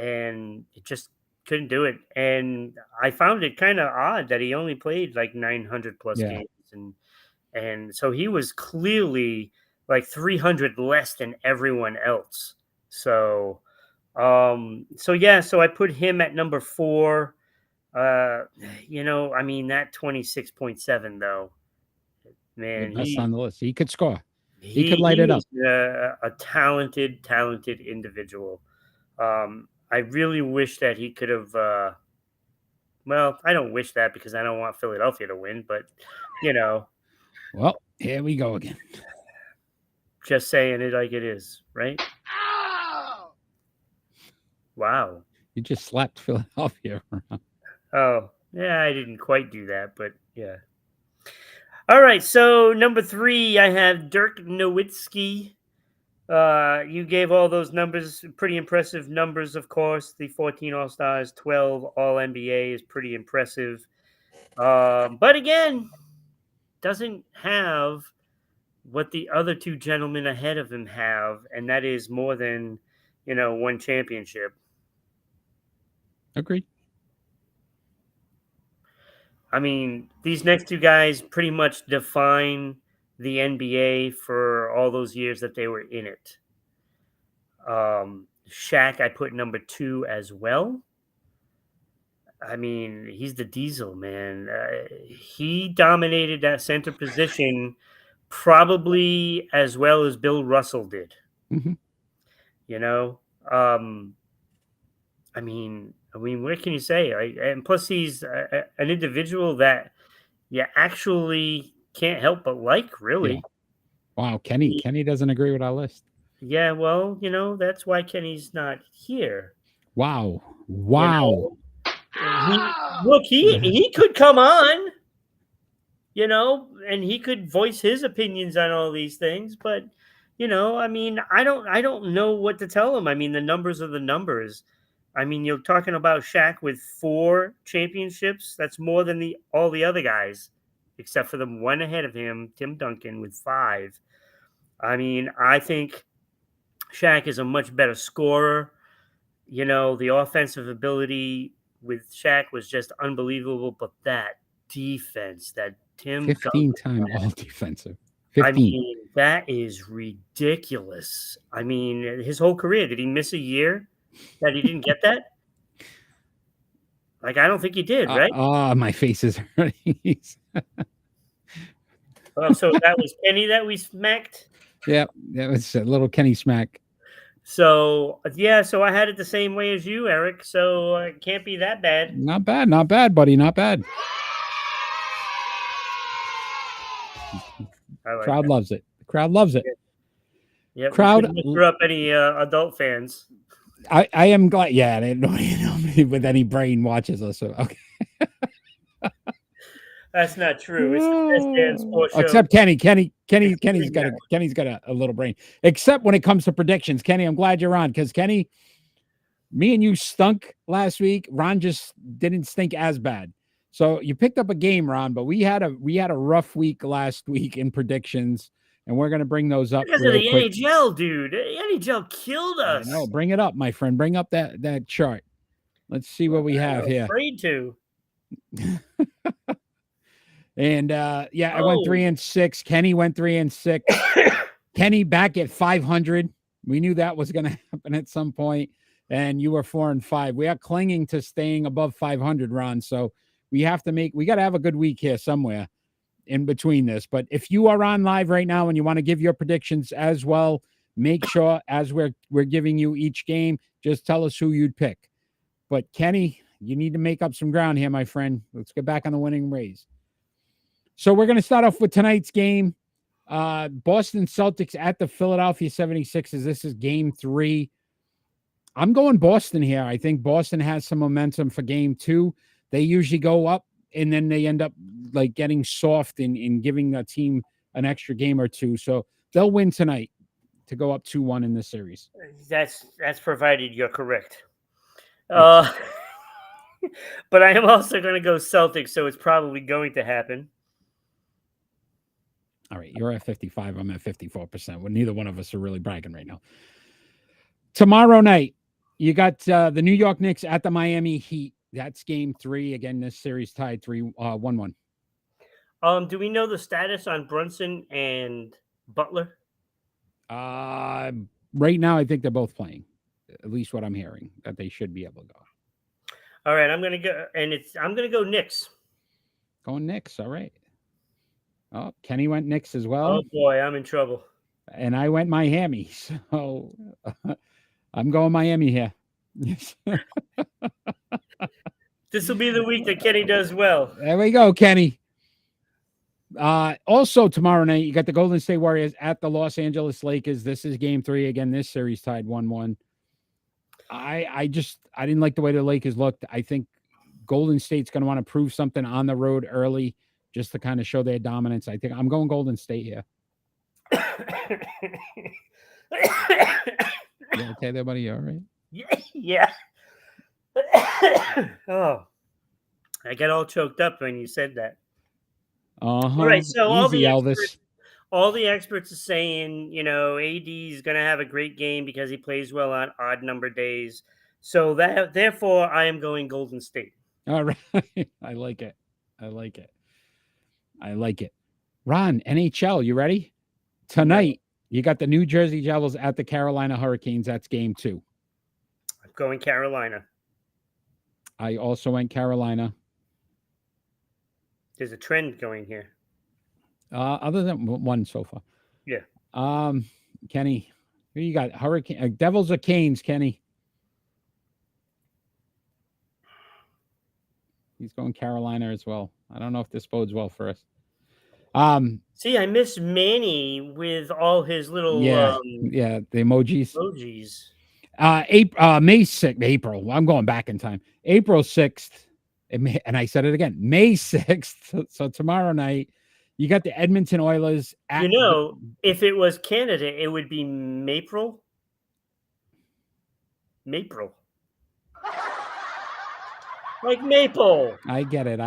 and it just couldn't do it. And I found it kind of odd that he only played like 900 plus Yeah. games. And so he was clearly like 300 less than everyone else. So I put him at number 4. That 26.7 though, man, That's on the list. He could score. He could light it up. was a talented individual. I really wish that he could have. Well, I don't wish that because I don't want Philadelphia to win, but Well, here we go again. just saying it like it is, right? Wow. You just slapped Philadelphia around. Oh, yeah, I didn't quite do that, but yeah. All right, so number 3, I have Dirk Nowitzki. You gave all those numbers, pretty impressive numbers, of course. The 14 All-Stars, 12 All-NBA is pretty impressive. But again, doesn't have what the other 2 gentlemen ahead of him have, and that is more than, one championship. Agreed. I mean, these next 2 guys pretty much define the NBA for all those years that they were in it. Shaq, I put number 2 as well. I mean, he's the diesel, man. He dominated that center position probably as well as Bill Russell did. Mm-hmm. I mean, what can you say? And plus, he's an individual that you actually can't help but like, really. Yeah. Wow, Kenny doesn't agree with our list. Yeah, well, that's why Kenny's not here. Wow. He could come on, and he could voice his opinions on all these things, but I don't know what to tell him. I mean, the numbers are the numbers. I mean, you're talking about Shaq with 4 championships. That's more than all the other guys, except for the one ahead of him, Tim Duncan, with 5. I mean, I think Shaq is a much better scorer. The offensive ability with Shaq was just unbelievable, but that defense, that Tim 15-time all defensive. 15. I mean, that is ridiculous. I mean, his whole career, did he miss a year that he didn't get that? Like, I don't think he did, right? My face is hurting. Oh, so that was Kenny that we smacked? Yeah, that was a little Kenny smack. So, yeah, so I had it the same way as you, Eric. So it can't be that bad. Not bad, buddy. Not bad. Crowd loves it. The crowd loves it. Yeah, crowd screw up any adult fans. I am glad. Yeah, nobody with any brain watches us. So, okay. That's not true. It's the best damn sports show. Except Kenny. Kenny's got a little brain. Except when it comes to predictions. Kenny, I'm glad you're on because Kenny, me and you stunk last week. Ron just didn't stink as bad. So you picked up a game, Ron, but we had a rough week last week in predictions, and we're gonna bring those up because real of the quick. NHL, dude. The NHL killed us. No, bring it up, my friend. Bring up that chart. Let's see what we have here. Afraid to. And I went 3-6. Kenny went 3-6. Kenny back at 500. We knew that was going to happen at some point. And you were 4-5. We are clinging to staying above 500, Ron. So we got to have a good week here somewhere in between this. But if you are on live right now and you want to give your predictions as well, make sure as we're giving you each game, just tell us who you'd pick. But Kenny, you need to make up some ground here, my friend. Let's get back on the winning ways. So we're going to start off with tonight's game. Boston Celtics at the Philadelphia 76ers. This is game 3. I'm going Boston here. I think Boston has some momentum for game 2. They usually go up and then they end up like getting soft in giving a team an extra game or two. So they'll win tonight to go up 2-1 in this series. That's provided you're correct. But I am also going to go Celtics, so it's probably going to happen. All right, you're at 55. I'm at 54%. Well, neither one of us are really bragging right now. Tomorrow night, you got the New York Knicks at the Miami Heat. That's game 3. Again, this series tied 1-1. Do we know the status on Brunson and Butler? Right now, I think they're both playing. At least what I'm hearing, that they should be able to go. All right, I'm gonna go, and I'm gonna go Knicks. Going Knicks. All right. Oh, Kenny went Knicks as well. Oh boy, I'm in trouble. And I went Miami. So I'm going Miami here. This will be the week that Kenny does well. There we go, Kenny. Also tomorrow night, you got the Golden State Warriors at the Los Angeles Lakers. This is game 3. Again, this series tied 1-1. I didn't like the way the Lakers looked. I think Golden State's going to want to prove something on the road early just to kind of show their dominance. I think I'm going Golden State here. You okay there, buddy? You all right? Yeah. Oh, I got all choked up when you said that. All right, so all the experts are saying, you know, AD is going to have a great game because he plays well on odd number days. So therefore, I am going Golden State. All right, I like it. Ron, NHL, you ready? Tonight, you got the New Jersey Devils at the Carolina Hurricanes. That's game 2. I'm going Carolina. I also went Carolina. There's a trend going here. Other than one so far. Yeah. Kenny, who you got? Hurricane, Devils or Canes, Kenny? He's going Carolina as well. I don't know if this bodes well for us. See, I miss Manny with all his little the emojis. May 6th, April. I'm going back in time. April 6th, and I said it again, May 6th. So tomorrow night, you got the Edmonton Oilers. If it was Canada, it would be Mapril. Like maple. I get it.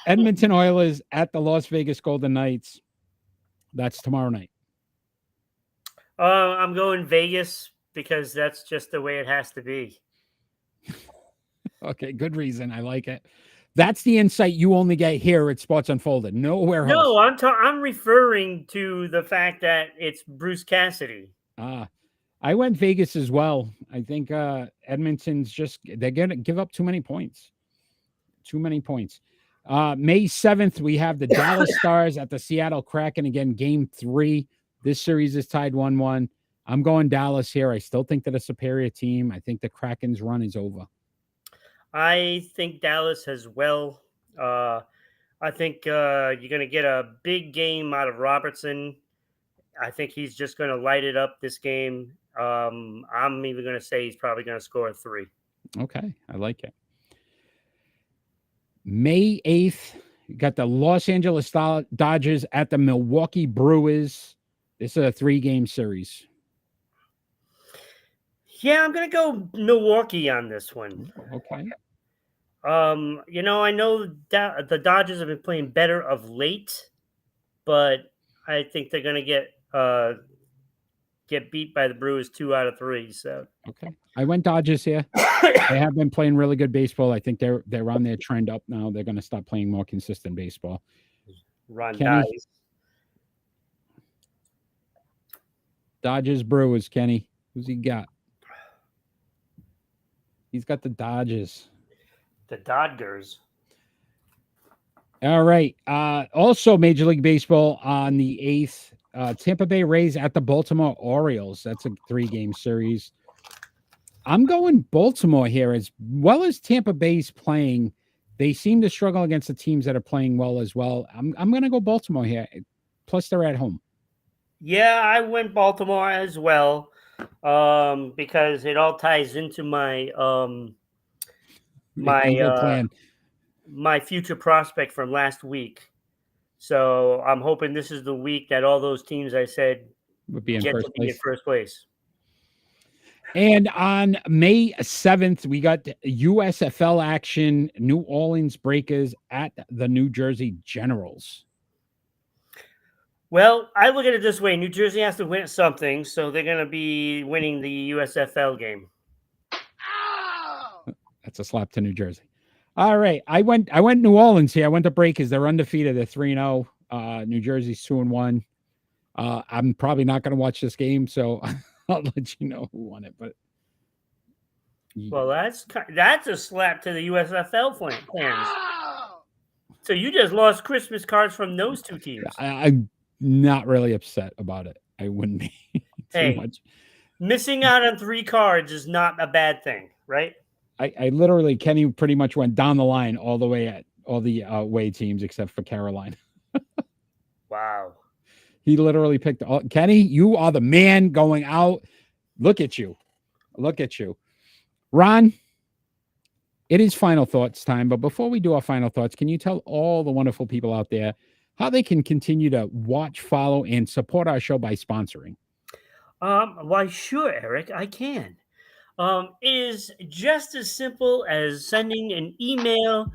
Edmonton Oilers at the Las Vegas Golden Knights. That's tomorrow night. I'm going Vegas because that's just the way it has to be. Okay, good reason. I like it. That's the insight you only get here at Sports Unfolded. Nowhere else. No, I'm referring to the fact that it's Bruce Cassidy. I went Vegas as well. I think Edmonton's they're going to give up too many points. May 7th, we have the Dallas Stars at the Seattle Kraken. Again, game 3. This series is tied 1-1. I'm going Dallas here. I still think they're a superior team. I think the Kraken's run is over. I think Dallas as well. I think you're going to get a big game out of Robertson. I think he's just going to light it up this game. I'm even going to say he's probably going to score 3. Okay, I like it. May 8th, you got the Los Angeles Dodgers at the Milwaukee Brewers. This is a 3-game series. Yeah, I'm going to go Milwaukee on this one. Okay. I know the Dodgers have been playing better of late, but I think they're going to get beat by the Brewers 2 out of 3. So okay, I went Dodgers here. They have been playing really good baseball. I think they're on their trend up now. They're going to stop playing more consistent baseball. Dodgers Brewers, Kenny. Who's he got? He's got the Dodgers. The Dodgers. All right. Also, Major League Baseball on the 8th. Tampa Bay Rays at the Baltimore Orioles. That's a 3-game series. I'm going Baltimore here. As well as Tampa Bay's playing, they seem to struggle against the teams that are playing well as well. I'm going to go Baltimore here. Plus, they're at home. Yeah, I went Baltimore as well, because it all ties into my my Good plan. my future prospect from last week. So I'm hoping this is the week that all those teams I said Would be in get to first be in place. first place. And on May 7th, we got USFL action. New Orleans Breakers at the New Jersey Generals. Well, I look at it this way: New Jersey has to win something, so they're going to be winning the USFL game. That's a slap to New Jersey. All right, I went New Orleans here. I went to Breakers. They're undefeated. They're 3-0. New Jersey's 2-1. I'm probably not going to watch this game, so I'll let you know who won it. But well, that's a slap to the USFL fans. So you just lost Christmas cards from those two teams. I'm not really upset about it. I wouldn't be too much. Missing out on 3 cards is not a bad thing, right? I literally, Kenny pretty much went down the line all the way at all the away teams except for Carolina. Wow. He literally picked Kenny, you are the man going out. Look at you. Look at you. Ron, it is final thoughts time. But before we do our final thoughts, can you tell all the wonderful people out there how they can continue to watch, follow, and support our show by sponsoring? Why, sure, Eric, I can. It is just as simple as sending an email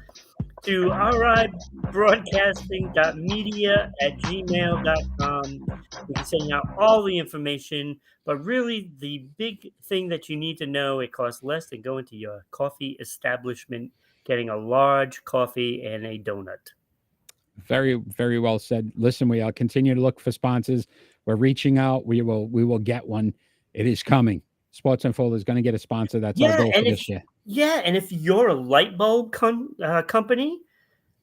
to ribroadcasting.media@gmail.com. We can send out all the information, but really the big thing that you need to know, it costs less than going to your coffee establishment, getting a large coffee and a donut. Very, very well said. Listen, we'll continue to look for sponsors. We're reaching out. We will get one. It is coming. Sports Unfold is going to get a sponsor. That's our goal for this year. Yeah, and if you're a light bulb company,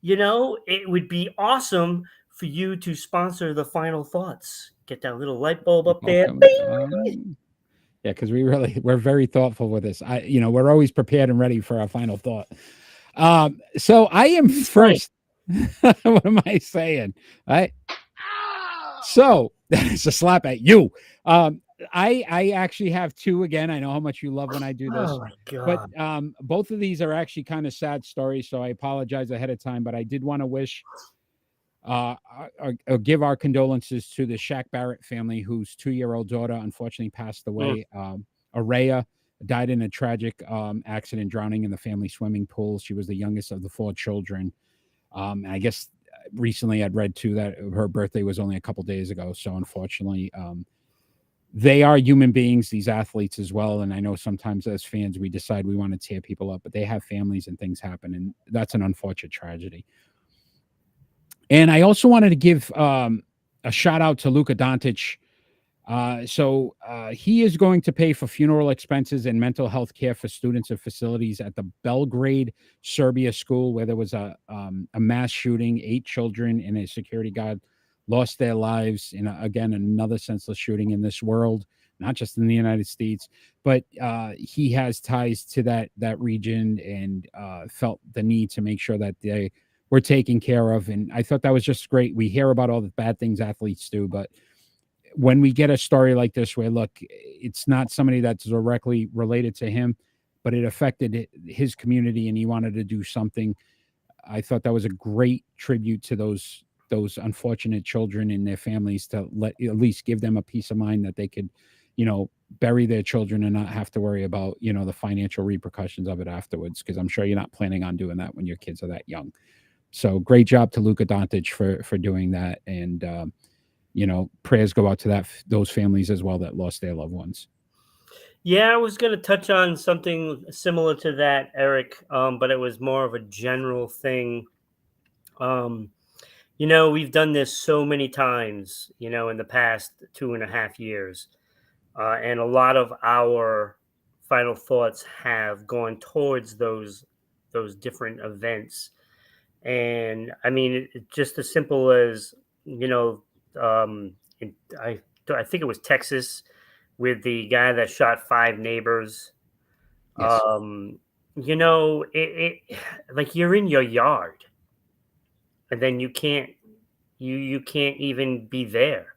it would be awesome for you to sponsor the final thoughts. Get that little light bulb up there. Yeah, because we're very thoughtful with this. We're always prepared and ready for our final thought. So I am first. What am I saying? Right. So it's a slap at you. I actually have 2 again. I know how much you love when I do this. Oh my God. But both of these are actually kind of sad stories, so I apologize ahead of time. But I did want to wish or give our condolences to the Shaq Barrett family, whose 2-year-old daughter unfortunately passed away. Araya died in a tragic accident, drowning in the family swimming pool. She was the youngest of the 4 children. I guess recently I'd read too that her birthday was only a couple days ago. So unfortunately, they are human beings, these athletes as well. And I know sometimes as fans, we decide we want to tear people up, but they have families and things happen. And that's an unfortunate tragedy. And I also wanted to give a shout out to Luka Doncic. So he is going to pay for funeral expenses and mental health care for students of facilities at the Belgrade, Serbia school, where there was a mass shooting. 8 children and a security guard lost their lives in, again, another senseless shooting in this world, not just in the United States, but he has ties to that region and felt the need to make sure that they were taken care of. And I thought that was just great. We hear about all the bad things athletes do, but when we get a story like this where, look, it's not somebody that's directly related to him, but it affected his community and he wanted to do something, I thought that was a great tribute to those unfortunate children and their families, to at least give them a peace of mind that they could, bury their children and not have to worry about, the financial repercussions of it afterwards. Because I'm sure you're not planning on doing that when your kids are that young. So great job to Luka Doncic for doing that. And, prayers go out to those families as well that lost their loved ones. Yeah, I was going to touch on something similar to that, Eric, but it was more of a general thing. We've done this so many times, in the past 2.5 years, and a lot of our final thoughts have gone towards those different events. And I mean, it's just as simple as, I think it was Texas with the guy that shot 5 neighbors. Yes. It like you're in your yard and then you can't You can't even be there.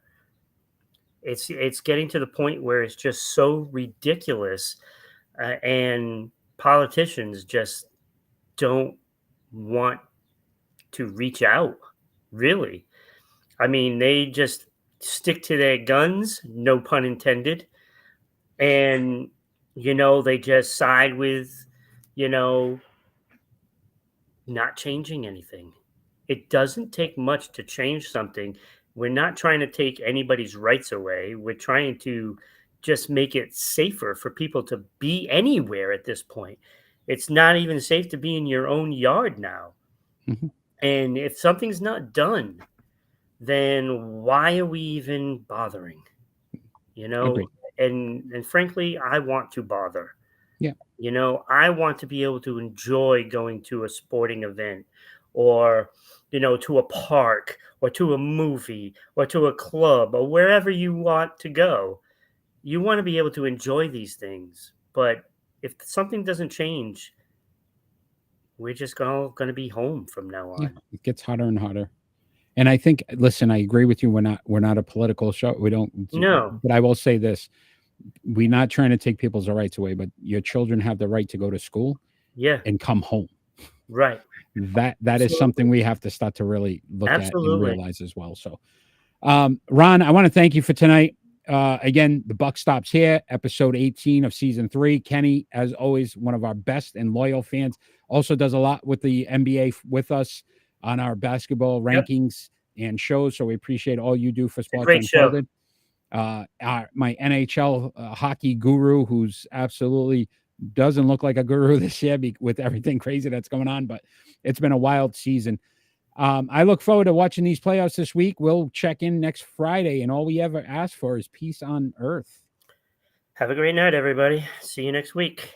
It's getting to the point where it's just so ridiculous, and politicians just don't want to reach out. Really, I mean, they just stick to their guns, no pun intended, and they just side with, you know, not changing anything. It doesn't take much to change something. We're not trying to take anybody's rights away. We're trying to just make it safer for people to be anywhere at this point. It's not even safe to be in your own yard now. Mhm. And if something's not done, then why are we even bothering? Agreed. And frankly, I want to bother. Yeah. I want to be able to enjoy going to a sporting event, or, to a park, or to a movie, or to a club, or wherever you want to go. You want to be able to enjoy these things. But if something doesn't change, we're just all going to be home from now Yeah. on. It gets hotter and hotter. And I think, listen, I agree with you. We're not a political show. We don't, No. but I will say this. We're not trying to take people's rights away, but your children have the right to go to school Yeah. and come home. Right. That is something we have to start to really look at and Absolutely. realize as well. So, Ron, I want to thank you for tonight. Again, the buck stops here, episode 18 of season 3. Kenny, as always, one of our best and loyal fans, also does a lot with the NBA with us on our basketball rankings and shows. So we appreciate all you do for Sports great show. Unfolded. My NHL hockey guru, who's absolutely doesn't look like a guru this year with everything crazy that's going on, but it's been a wild season. I look forward to watching these playoffs this week. We'll check in next Friday, and all we ever ask for is peace on earth. Have a great night, everybody. See you next week.